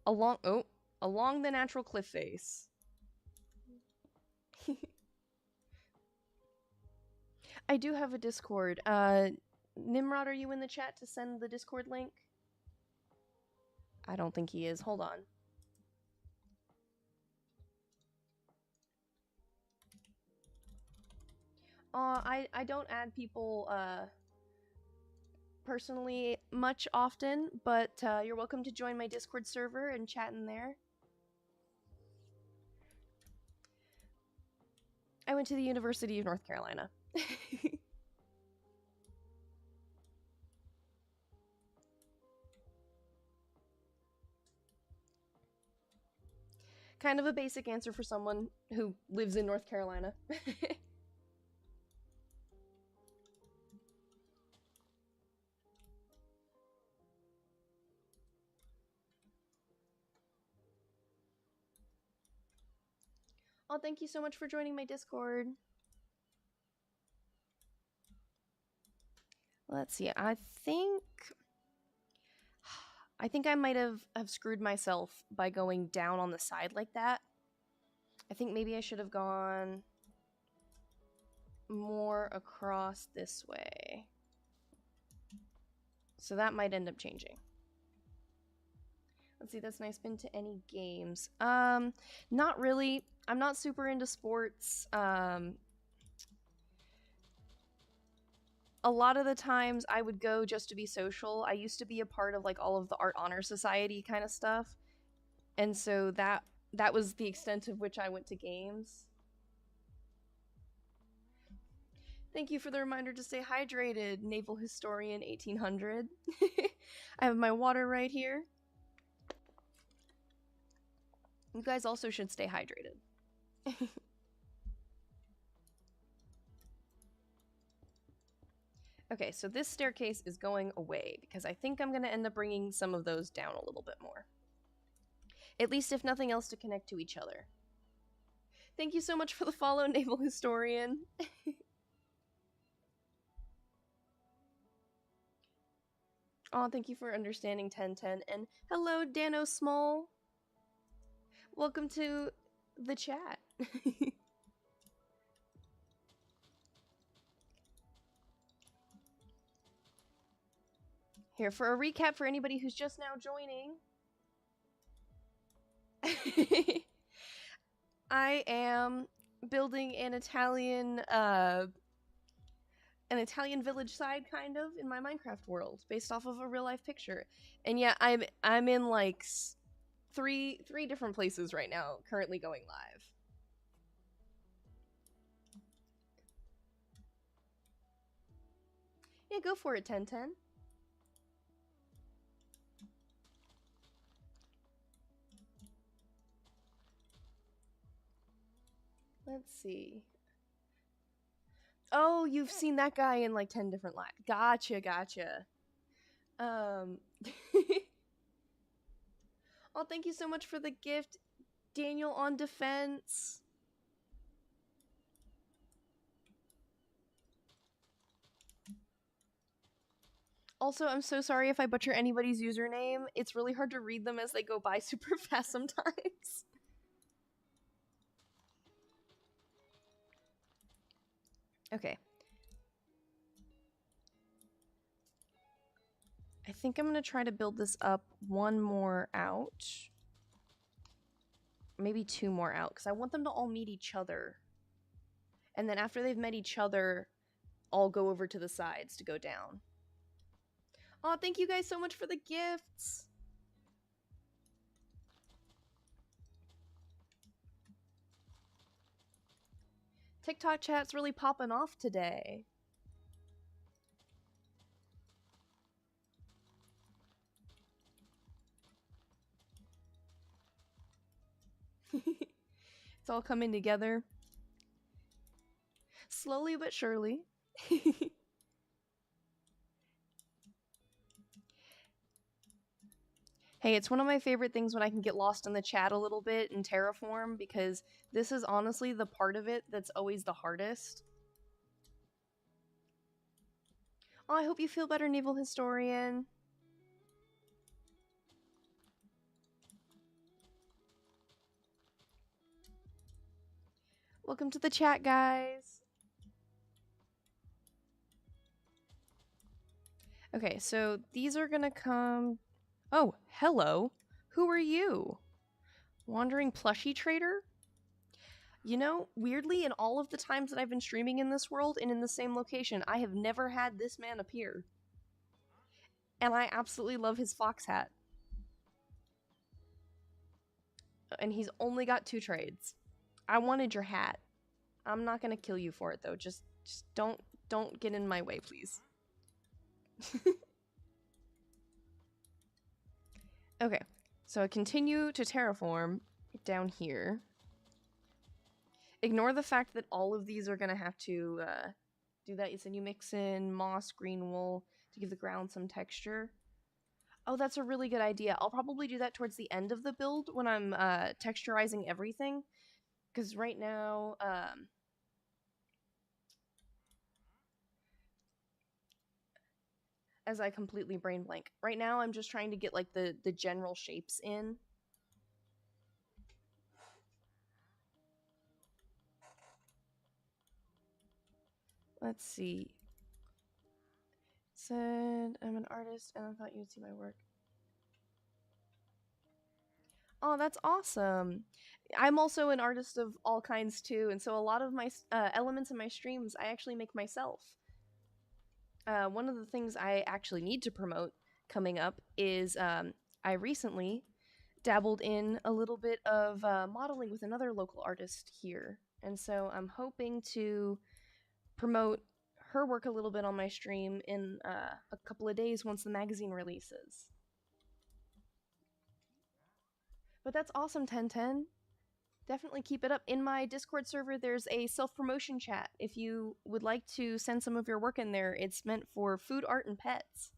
Along the natural cliff face. I do have a Discord. Nimrod, are you in the chat to send the Discord link? I don't think he is. Hold on. I don't add people personally much often, but you're welcome to join my Discord server and chat in there. I went to the University of North Carolina. Kind of a basic answer for someone who lives in North Carolina. Oh, thank you so much for joining my Discord. Let's see, I think I might have screwed myself by going down on the side like that. I think maybe I should have gone more across this way. So that might end up changing. Let's see, that's nice. Been to any games? Not really. I'm not super into sports. A lot of the times I would go just to be social. I used to be a part of like all of the Art Honor Society kind of stuff. And so that was the extent of which I went to games. Thank you for the reminder to stay hydrated, Naval Historian 1800. I have my water right here. You guys also should stay hydrated. Okay, so this staircase is going away because I think I'm going to end up bringing some of those down a little bit more. At least if nothing else to connect to each other. Thank you so much for the follow, Naval Historian. Oh, thank you for understanding 1010. And hello, Dano Small. Welcome to the chat. Here, for a recap for anybody who's just now joining. I am building an Italian village side, kind of, in my Minecraft world, based off of a real-life picture. And yeah, I'm in, like, three different places right now, currently going live. Yeah, go for it, 1010. Let's see. Oh, you've seen that guy in like 10 different lives. Gotcha, gotcha. Oh, thank you so much for the gift, Daniel on defense. Also, I'm so sorry if I butcher anybody's username. It's really hard to read them as they go by super fast sometimes. Okay. I think I'm going to try to build this up one more out. Maybe two more out, because I want them to all meet each other. And then after they've met each other, I'll go over to the sides to go down. Oh, thank you guys so much for the gifts! TikTok chat's really popping off today. It's all coming together. Slowly but surely. Hey, it's one of my favorite things when I can get lost in the chat a little bit in Terraform, because this is honestly the part of it that's always the hardest. Oh, I hope you feel better, Naval Historian. Welcome to the chat, guys. Okay, so these are gonna come... Oh, hello. Who are you? Wandering plushie trader? You know, weirdly, in all of the times that I've been streaming in this world and in the same location, I have never had this man appear. And I absolutely love his fox hat. And he's only got 2 trades. I wanted your hat. I'm not gonna kill you for it, though. Just don't get in my way, please. Okay, so I continue to terraform down here. Ignore the fact that all of these are gonna have to do that. So you mix in moss, green wool to give the ground some texture. Oh, that's a really good idea. I'll probably do that towards the end of the build when I'm texturizing everything. Because right now, as I completely brain blank. Right now, I'm just trying to get like the general shapes in. Let's see. Said I'm an artist and I thought you'd see my work. Oh, that's awesome. I'm also an artist of all kinds too, and so a lot of my elements in my streams I actually make myself. One of the things I actually need to promote coming up is I recently dabbled in a little bit of modeling with another local artist here, and so I'm hoping to promote her work a little bit on my stream in a couple of days once the magazine releases. But that's awesome, 1010. Definitely keep it up. In my Discord server, there's a self-promotion chat. If you would like to send some of your work in there, it's meant for food, art, and pets.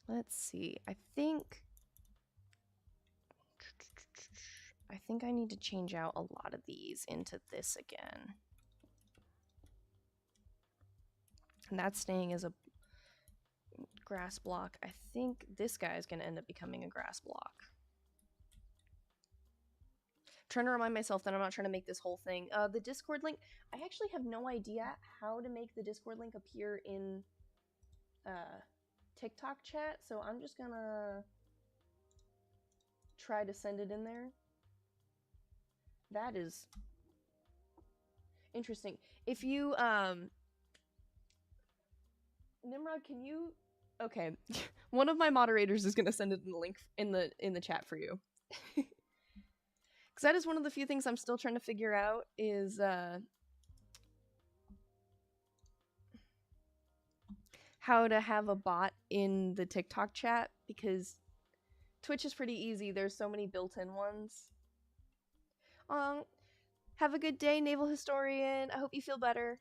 Let's see. I think I need to change out a lot of these into this again. And that's staying as a grass block. I think this guy is going to end up becoming a grass block. Trying to remind myself that I'm not trying to make this whole thing. The Discord link, I actually have no idea how to make the Discord link appear in TikTok chat, so I'm just gonna try to send it in there. That is interesting. If you, Nimrod, can you... Okay, one of my moderators is gonna send it in the link in the chat for you. Because that is one of the few things I'm still trying to figure out is how to have a bot in the TikTok chat, because Twitch is pretty easy. There's so many built-in ones. Have a good day, Naval Historian. I hope you feel better.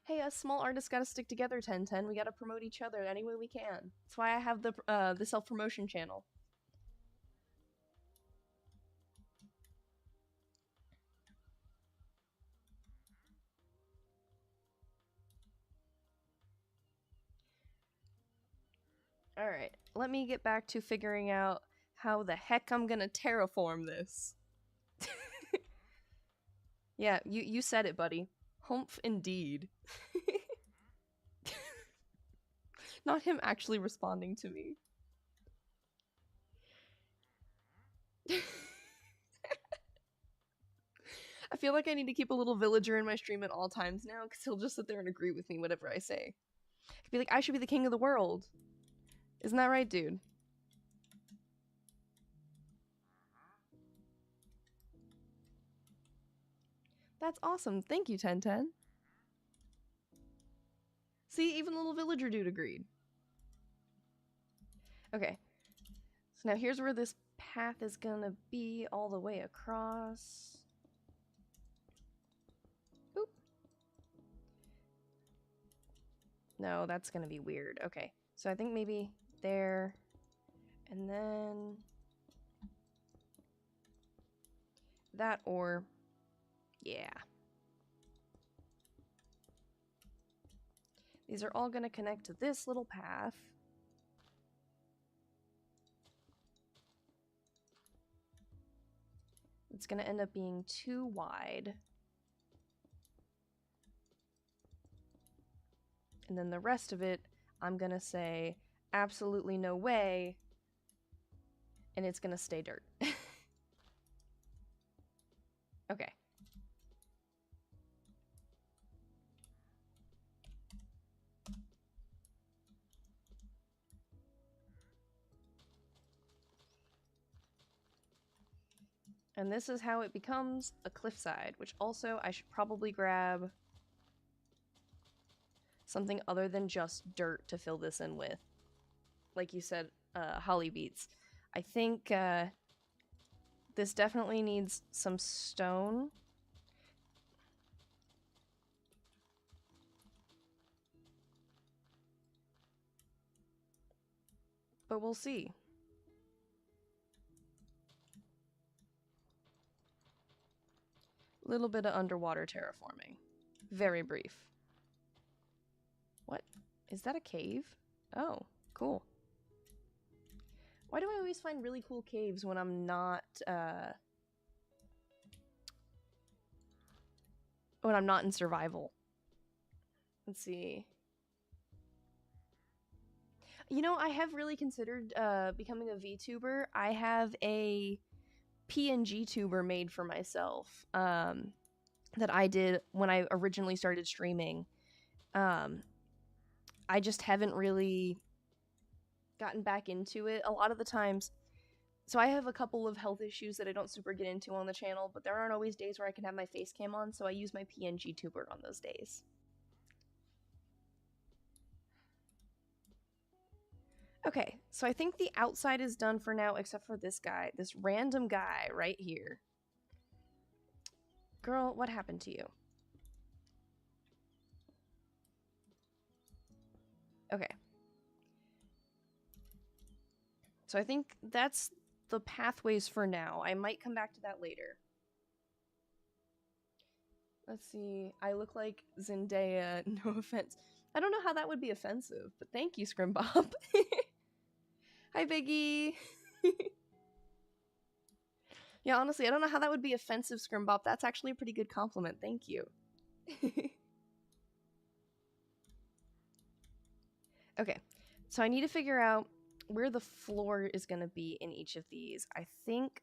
Hey, us small artists gotta stick together, 1010. We gotta promote each other any way we can. That's why I have the self-promotion channel. Alright, let me get back to figuring out how the heck I'm gonna terraform this. Yeah, you said it, buddy. Humph indeed. Not him actually responding to me. I feel like I need to keep a little villager in my stream at all times now, because he'll just sit there and agree with me whatever I say. He'd be like, I should be the king of the world. Isn't that right, dude? That's awesome. Thank you, 1010. See, even little villager dude agreed. Okay. So now here's where this path is gonna be all the way across. Boop. No, that's gonna be weird. Okay. So I think maybe there, and then that, or yeah. These are all gonna connect to this little path. It's gonna end up being too wide. And then the rest of it, I'm gonna say absolutely no way, and it's gonna stay dirt. Okay. And this is how it becomes a cliffside, which also I should probably grab something other than just dirt to fill this in with. Like you said, holly beets. I think this definitely needs some stone. But we'll see. Little bit of underwater terraforming. Very brief. What? Is that a cave? Oh, cool. Why do I always find really cool caves when I'm not, when I'm not in survival? Let's see. You know, I have really considered becoming a VTuber. I have a PNG tuber made for myself that I did when I originally started streaming. I just haven't really gotten back into it a lot of the times. So I have a couple of health issues that I don't super get into on the channel, but there aren't always days where I can have my face cam on, so I use my PNG tuber on those days. Okay, so I think the outside is done for now, except for this guy. This random guy right here. Girl, what happened to you? Okay. So I think that's the pathways for now. I might come back to that later. Let's see. I look like Zendaya. No offense. I don't know how that would be offensive, but thank you, Scrimbob. Hi, Biggie. Yeah, honestly, I don't know how that would be offensive, Scrimbob. That's actually a pretty good compliment. Thank you. Okay, so I need to figure out where the floor is going to be in each of these. I think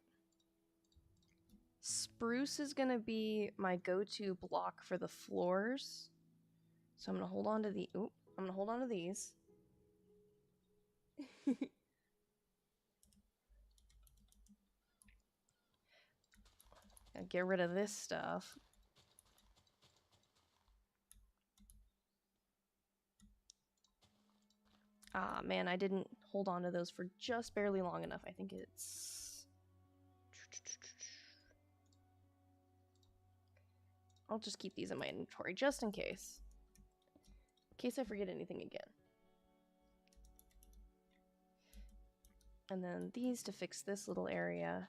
spruce is going to be my go-to block for the floors. So I'm going to hold on to the... Oop, I'm going to hold on to these. Get rid of this stuff. Ah, man, I didn't hold on to those for just barely long enough. I think it's... I'll just keep these in my inventory just in case. In case I forget anything again. And then these to fix this little area.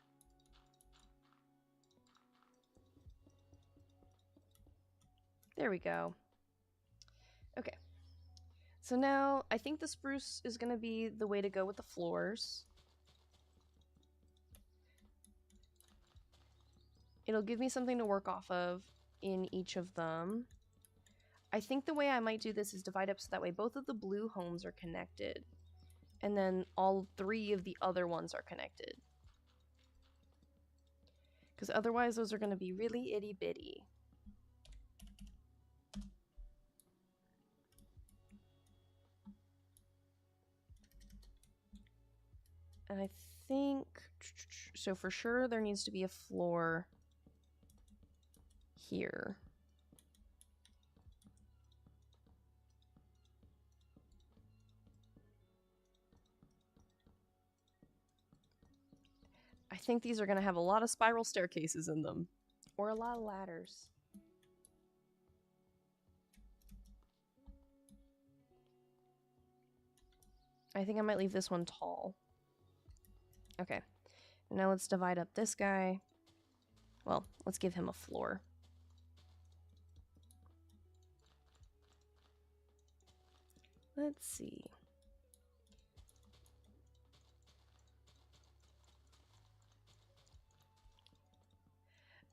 There we go. Okay. So now I think the spruce is going to be the way to go with the floors. It'll give me something to work off of in each of them. I think the way I might do this is divide up so that way both of the blue homes are connected. And then all 3 of the other ones are connected. Because otherwise those are going to be really itty bitty. And I think... So for sure there needs to be a floor here. I think these are going to have a lot of spiral staircases in them. Or a lot of ladders. I think I might leave this one tall. Okay. Now let's divide up this guy. Well, let's give him a floor. Let's see.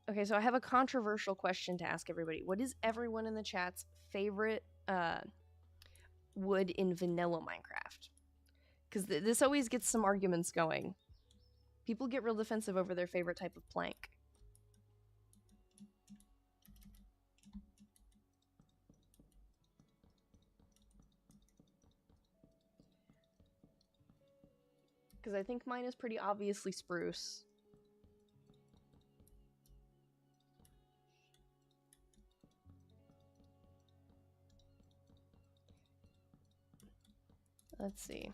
Okay, so I have a controversial question to ask everybody. What is everyone in the chat's favorite wood in vanilla Minecraft? Because this always gets some arguments going. People get real defensive over their favorite type of plank. Because I think mine is pretty obviously spruce. Let's see.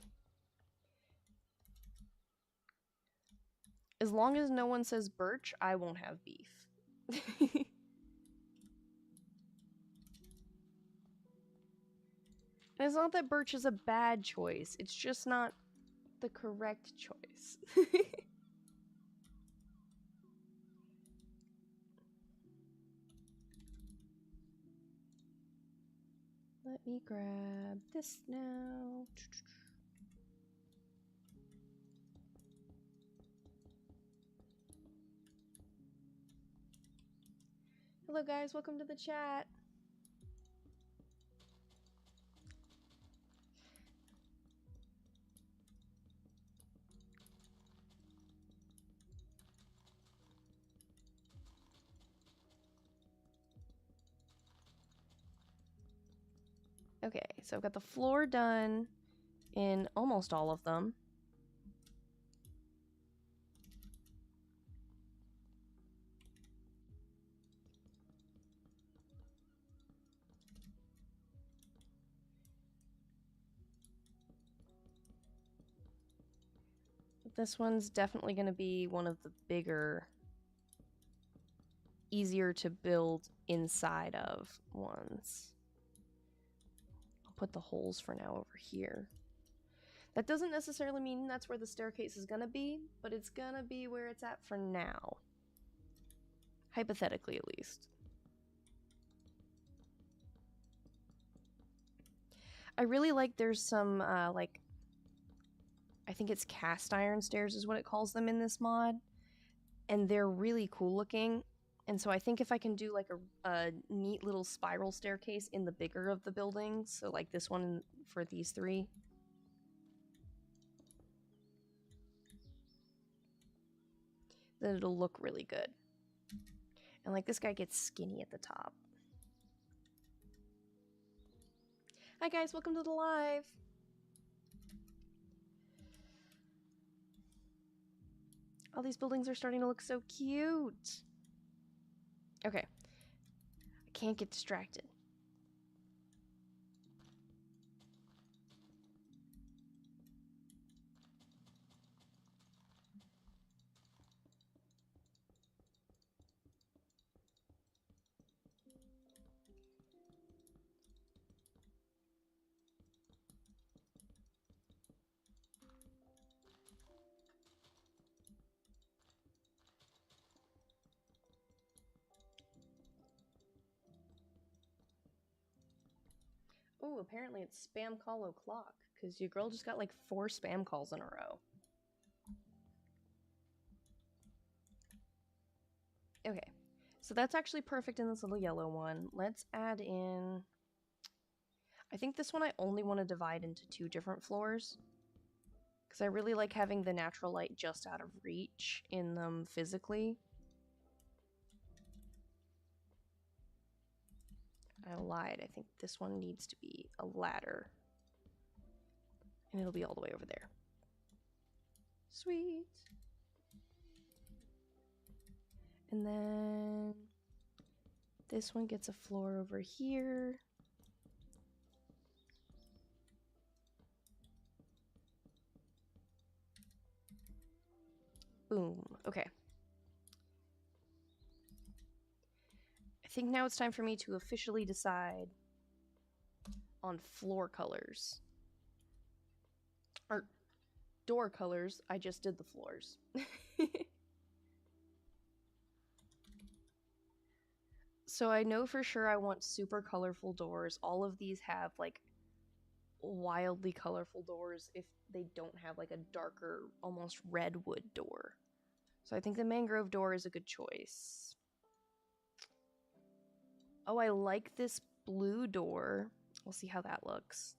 As long as no one says birch, I won't have beef. And it's not that birch is a bad choice, it's just not the correct choice. Let me grab this now. Hello guys, welcome to the chat. Okay, so I've got the floor done in almost all of them. This one's definitely going to be one of the bigger, easier to build inside of ones. I'll put the holes for now over here. That doesn't necessarily mean that's where the staircase is going to be, but it's going to be where it's at for now. Hypothetically, at least. I really like there's some, like, I think it's cast iron stairs is what it calls them in this mod. And they're really cool looking. And so I think if I can do like a neat little spiral staircase in the bigger of the buildings, so like this one for these 3. Then it'll look really good. And like this guy gets skinny at the top. Hi guys, welcome to the live. All these buildings are starting to look so cute. Okay. I can't get distracted. Oh, apparently it's spam call o'clock, because your girl just got like 4 spam calls in a row. Okay, so that's actually perfect in this little yellow one. Let's add in... I think this one I only want to divide into 2 different floors, because I really like having the natural light just out of reach in them physically. I lied. I think this one needs to be a ladder. And it'll be all the way over there. Sweet. And then this one gets a floor over here. Boom. Okay. I think now it's time for me to officially decide on floor colors. Or door colors. I just did the floors. So I know for sure I want super colorful doors. All of these have like wildly colorful doors if they don't have like a darker, almost redwood door. So I think the mangrove door is a good choice. Oh, I like this blue door. We'll see how that looks.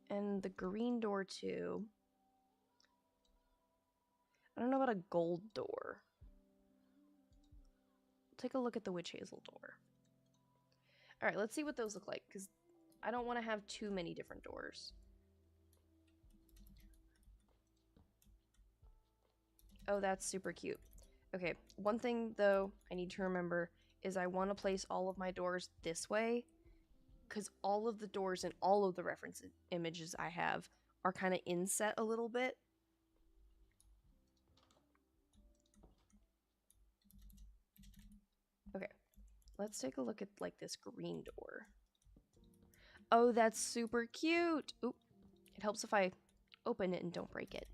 And the green door too. I don't know about a gold door. Take a look at the witch hazel door. All right, let's see what those look like, because I don't want to have too many different doors. Oh, that's super cute. Okay, one thing though I need to remember is I want to place all of my doors this way, because all of the doors and all of the reference images I have are kind of inset a little bit. Okay, let's take a look at like this green door. Oh, that's super cute. Oop, it helps if I open it and don't break it.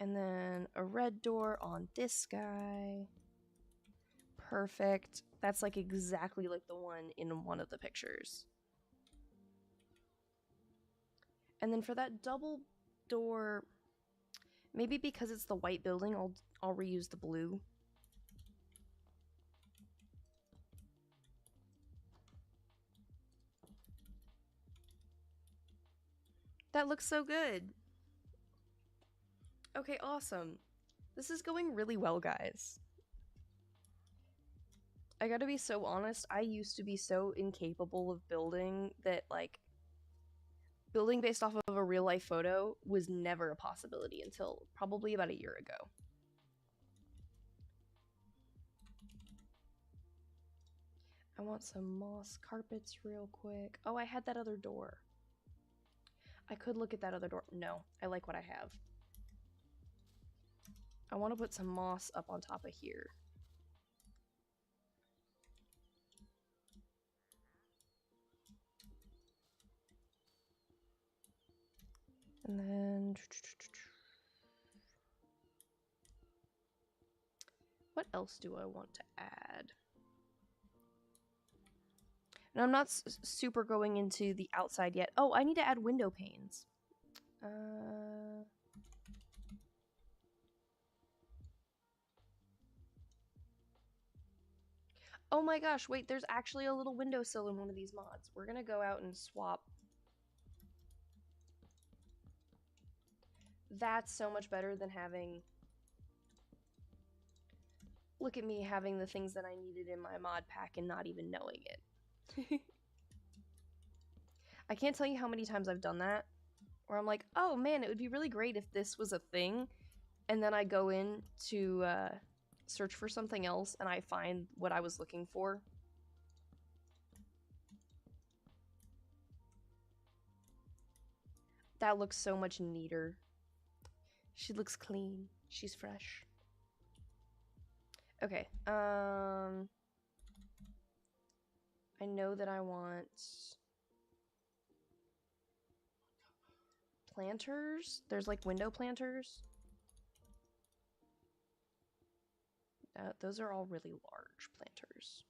And then a red door on this guy. Perfect. That's like exactly like the one in one of the pictures. And then for that double door, maybe because it's the white building, I'll reuse the blue. That looks so good. Okay, awesome. This is going really well, guys. I gotta be so honest, I used to be so incapable of building that, like, building based off of a real life photo was never a possibility until probably about a year ago. I want some moss carpets real quick. Oh, I had that other door. I could look at that other door. No, I like what I have. I want to put some moss up on top of here. And then... what else do I want to add? And I'm not super going into the outside yet. Oh, I need to add window panes. Oh my gosh, wait, there's actually a little windowsill in one of these mods. We're gonna go out and swap. That's so much better than having... Look at me having the things that I needed in my mod pack and not even knowing it. I can't tell you how many times I've done that, where I'm like, oh man, it would be really great if this was a thing, and then I go in to search for something else and I find what I was looking for. That looks so much neater. She looks clean. She's fresh. Okay, I know that I want planters. There's like window planters. Those are all really large planters.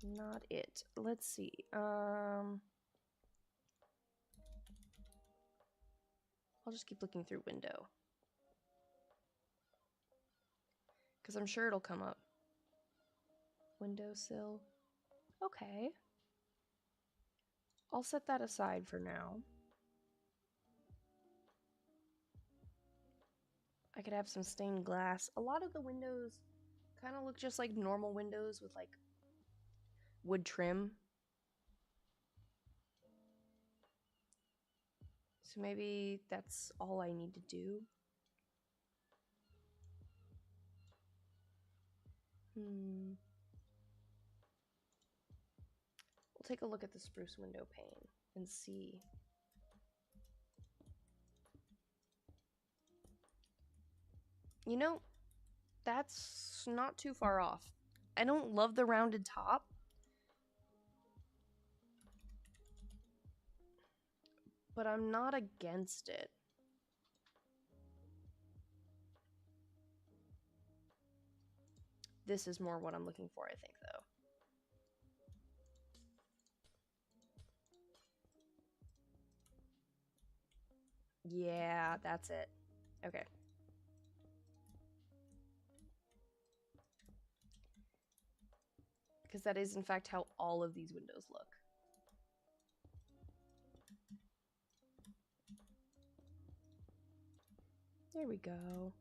Not it. Let's see. I'll just keep looking through window. Because I'm sure it'll come up. Windowsill. Okay. I'll set that aside for now. I could have some stained glass. A lot of the windows kind of look just like normal windows with like wood trim. So maybe that's all I need to do. We'll take a look at the spruce window pane and see. You know, that's not too far off. I don't love the rounded top. But I'm not against it. This is more what I'm looking for, I think, though. Yeah, that's it. Okay. Because that is, in fact, how all of these windows look. There we go.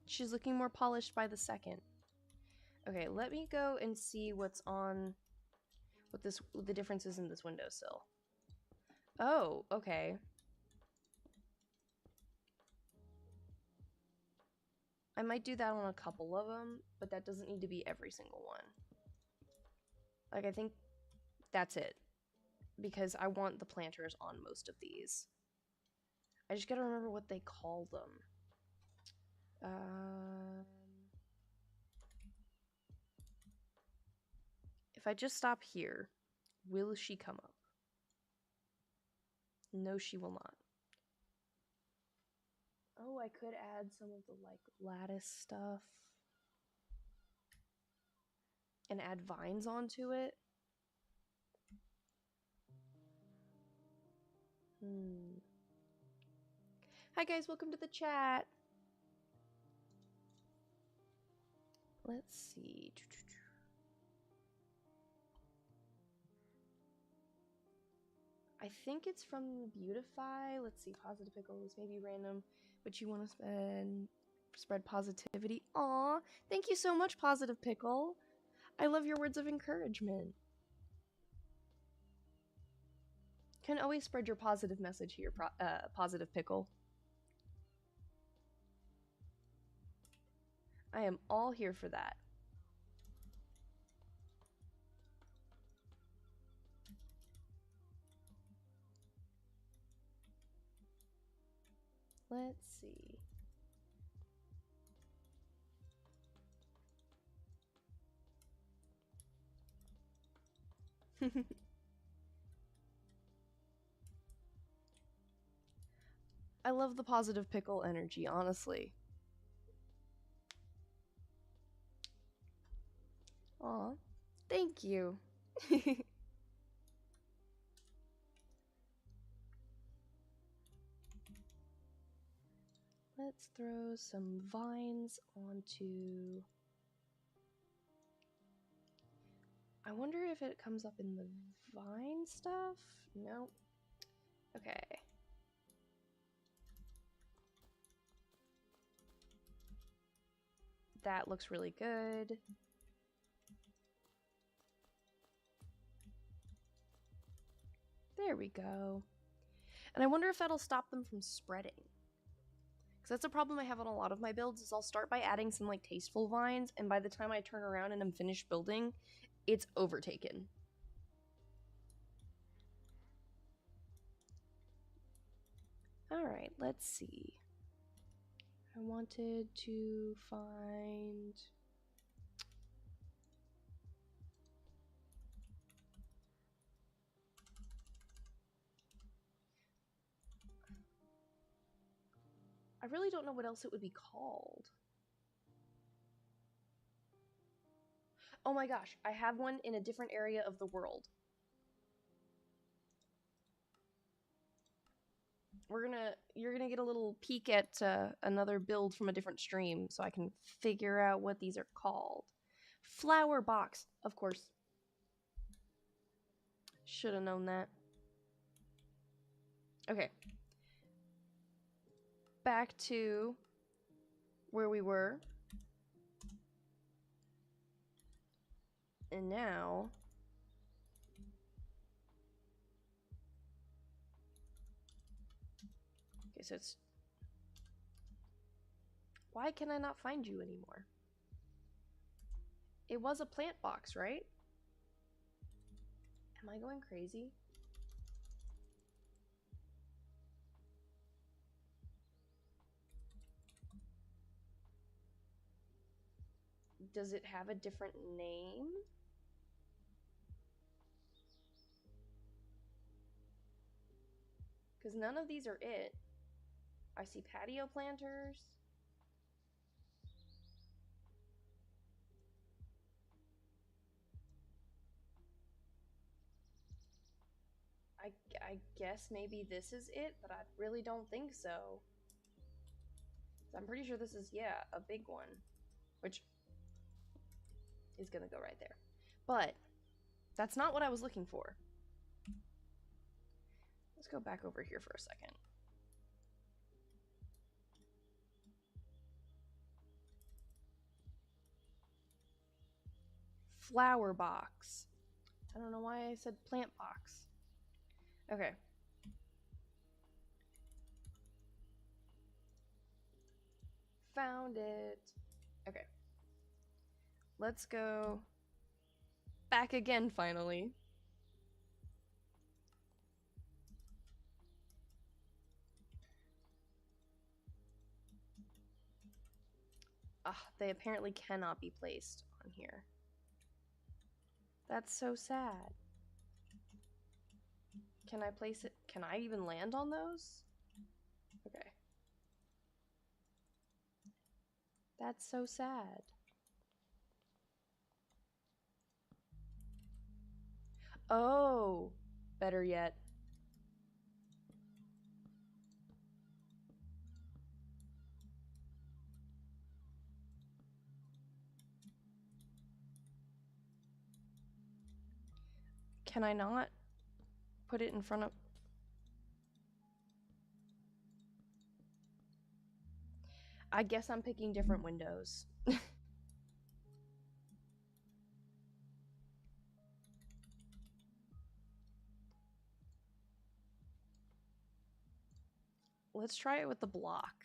She's looking more polished by the second. Okay, let me go and see what's on, what the difference is in this windowsill. Oh, okay. I might do that on a couple of them, but that doesn't need to be every single one. Like, I think that's it. Because I want the planters on most of these. I just gotta remember what they call them. If I just stop here, will she come up? No, she will not. Oh, I could add some of the, like, lattice stuff. And add vines onto it. Hi guys, welcome to the chat. Let's see. I think it's from Beautify. Let's see, Positive Pickles, maybe random, but you want to spread positivity. Aw, thank you so much, Positive Pickle. I love your words of encouragement. Can always spread your positive message here, Positive Pickle. I am all here for that. Let's see. I love the Positive Pickle energy, honestly. Aw, thank you. Let's throw some vines onto... I wonder if it comes up in the vine stuff? Nope. Okay. That looks really good. There we go. And I wonder if that'll stop them from spreading. Because that's a problem I have on a lot of my builds, is I'll start by adding some like tasteful vines, and by the time I turn around and I'm finished building, it's overtaken. Alright, let's see. I wanted to find... I really don't know what else it would be called. Oh my gosh, I have one in a different area of the world. You're gonna get a little peek at another build from a different stream so I can figure out what these are called. Flower box, of course. Should have known that. Okay. Back to where we were. And now... Okay, so it's... Why can I not find you anymore? It was a plant box, right? Am I going crazy? Does it have a different name? Because none of these are it. I see patio planters. I guess maybe this is it, but I really don't think so. I'm pretty sure this is, yeah, a big one. Which is gonna go right there. But that's not what I was looking for. Let's go back over here for a second. Flower box. I don't know why I said plant box. Okay. Found it. Okay. Let's go back again, finally. Ah, they apparently cannot be placed on here. That's so sad. Can I place it? Can I even land on those? Okay. That's so sad. Oh, better yet. Can I not put it in front of... I guess I'm picking different windows. Let's try it with the block.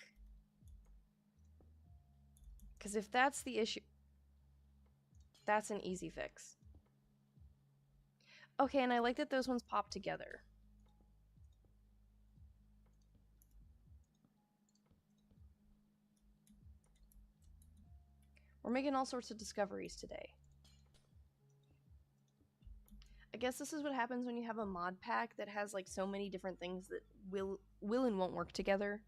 Because if that's the issue... That's an easy fix. Okay, and I like that those ones pop together. We're making all sorts of discoveries today. I guess this is what happens when you have a mod pack that has like so many different things that will and won't work together.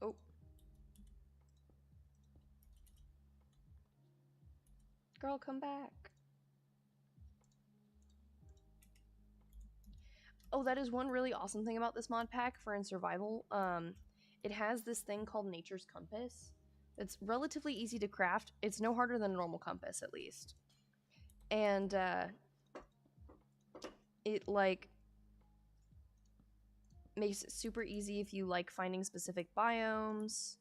Oh. Girl, come back. Oh, that is one really awesome thing about this mod pack for in survival. It has this thing called Nature's Compass. It's relatively easy to craft. It's no harder than a normal compass, at least. And it like makes it super easy if you like finding specific biomes.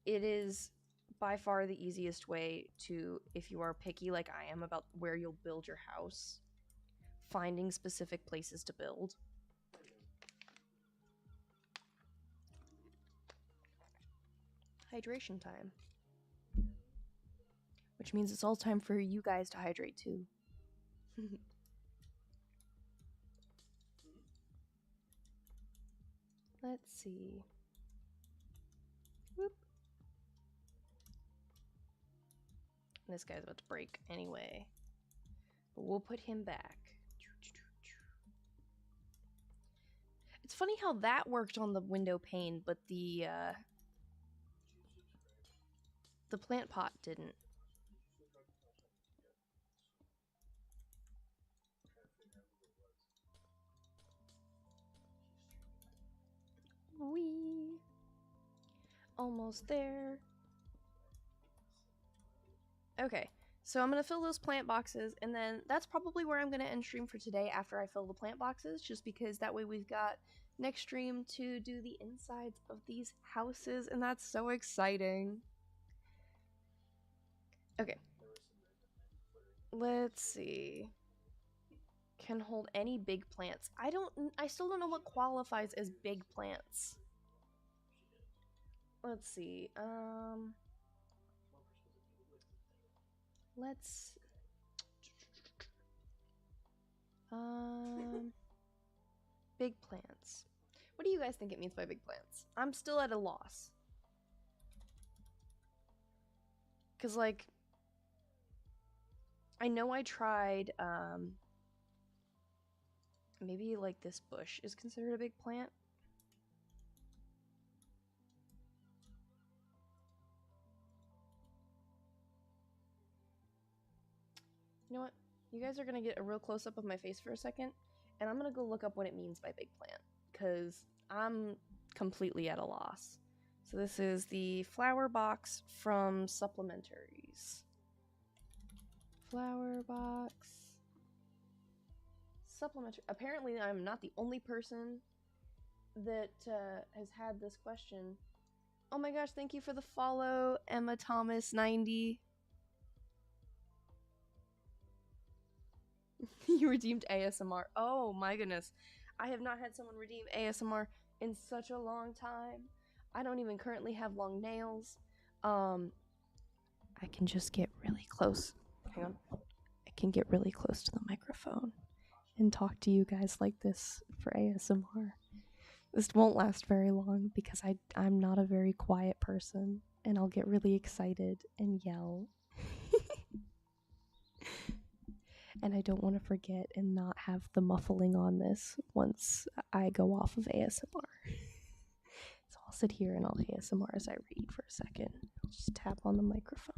It is by far the easiest way to, if you are picky like I am about where you'll build your house, finding specific places to build. Hydration time. Which means it's all time for you guys to hydrate too. Let's see. Whoop. This guy's about to break anyway. But we'll put him back. It's funny how that worked on the window pane, but the plant pot didn't. Wee. Almost there. Okay, so I'm going to fill those plant boxes, and then that's probably where I'm going to end stream for today after I fill the plant boxes, just because that way we've got next stream to do the insides of these houses, and that's so exciting. Okay. Let's see. Can hold any big plants. I still don't know what qualifies as big plants. Let's see. Let's big plants. What do you guys think it means by big plants? I'm still at a loss. Cause like I know I tried maybe like this bush is considered a big plant. You know what? You guys are gonna get a real close up of my face for a second, and I'm gonna go look up what it means by big plant, because I'm completely at a loss. So this is the flower box from Supplementaries. Flower box. Supplementary. Apparently, I'm not the only person that has had this question. Oh my gosh, thank you for the follow, Emma Thomas 90. You redeemed ASMR. Oh my goodness. I have not had someone redeem ASMR in such a long time. I don't even currently have long nails. I can just get really close. Hang on. I can get really close to the microphone and talk to you guys like this for ASMR. This won't last very long because I'm not a very quiet person, and I'll get really excited and yell. And I don't want to forget and not have the muffling on this once I go off of ASMR. So I'll sit here and I'll ASMR as I read for a second. I'll just tap on the microphone.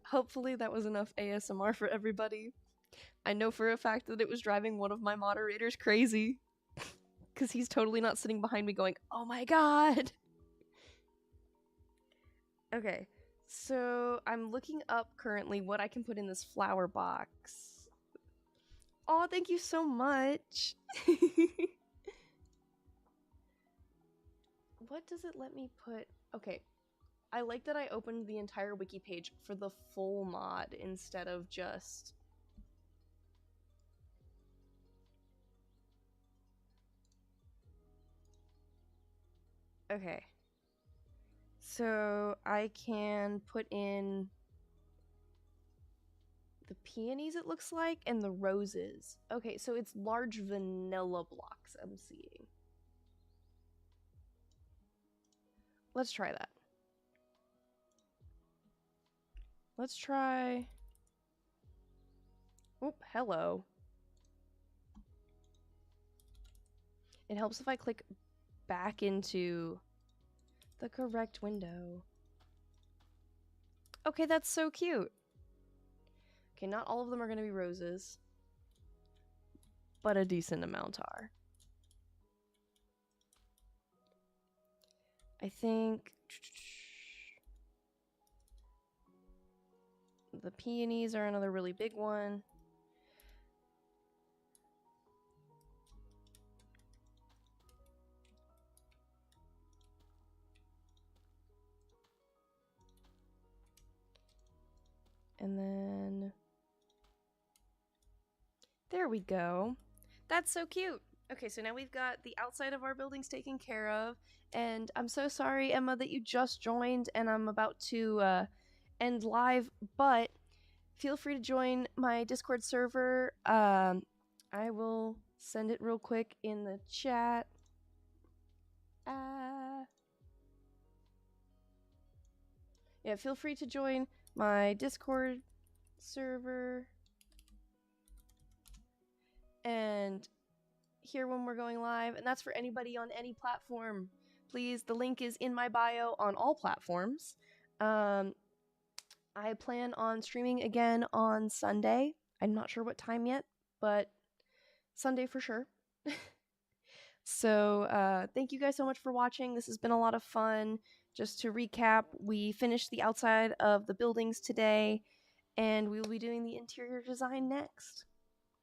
Hopefully that was enough ASMR for everybody. I know for a fact that it was driving one of my moderators crazy. Because he's totally not sitting behind me going, oh my god! Okay. So, I'm looking up currently what I can put in this flower box. Oh, thank you so much! What does it let me put? Okay. I like that I opened the entire wiki page for the full mod instead of just... Okay. So I can put in the peonies, it looks like, and the roses. Okay, so it's large vanilla blocks I'm seeing. Let's try that. Let's try... Oop, hello. It helps if I click back into the correct window. Okay, that's so cute. Okay, not all of them are going to be roses, but a decent amount are. I think the peonies are another really big one. And then there we go. That's so cute. Okay, so now we've got the outside of our buildings taken care of. And I'm so sorry, Emma, that you just joined and I'm about to end live, but feel free to join my Discord server. I will send it real quick in the chat. Yeah, feel free to join my Discord server. And here when we're going live, and that's for anybody on any platform. Please, the link is in my bio on all platforms. I plan on streaming again on Sunday. I'm not sure what time yet, but Sunday for sure. So thank you guys so much for watching. This has been a lot of fun. Just to recap, we finished the outside of the buildings today, and we will be doing the interior design next.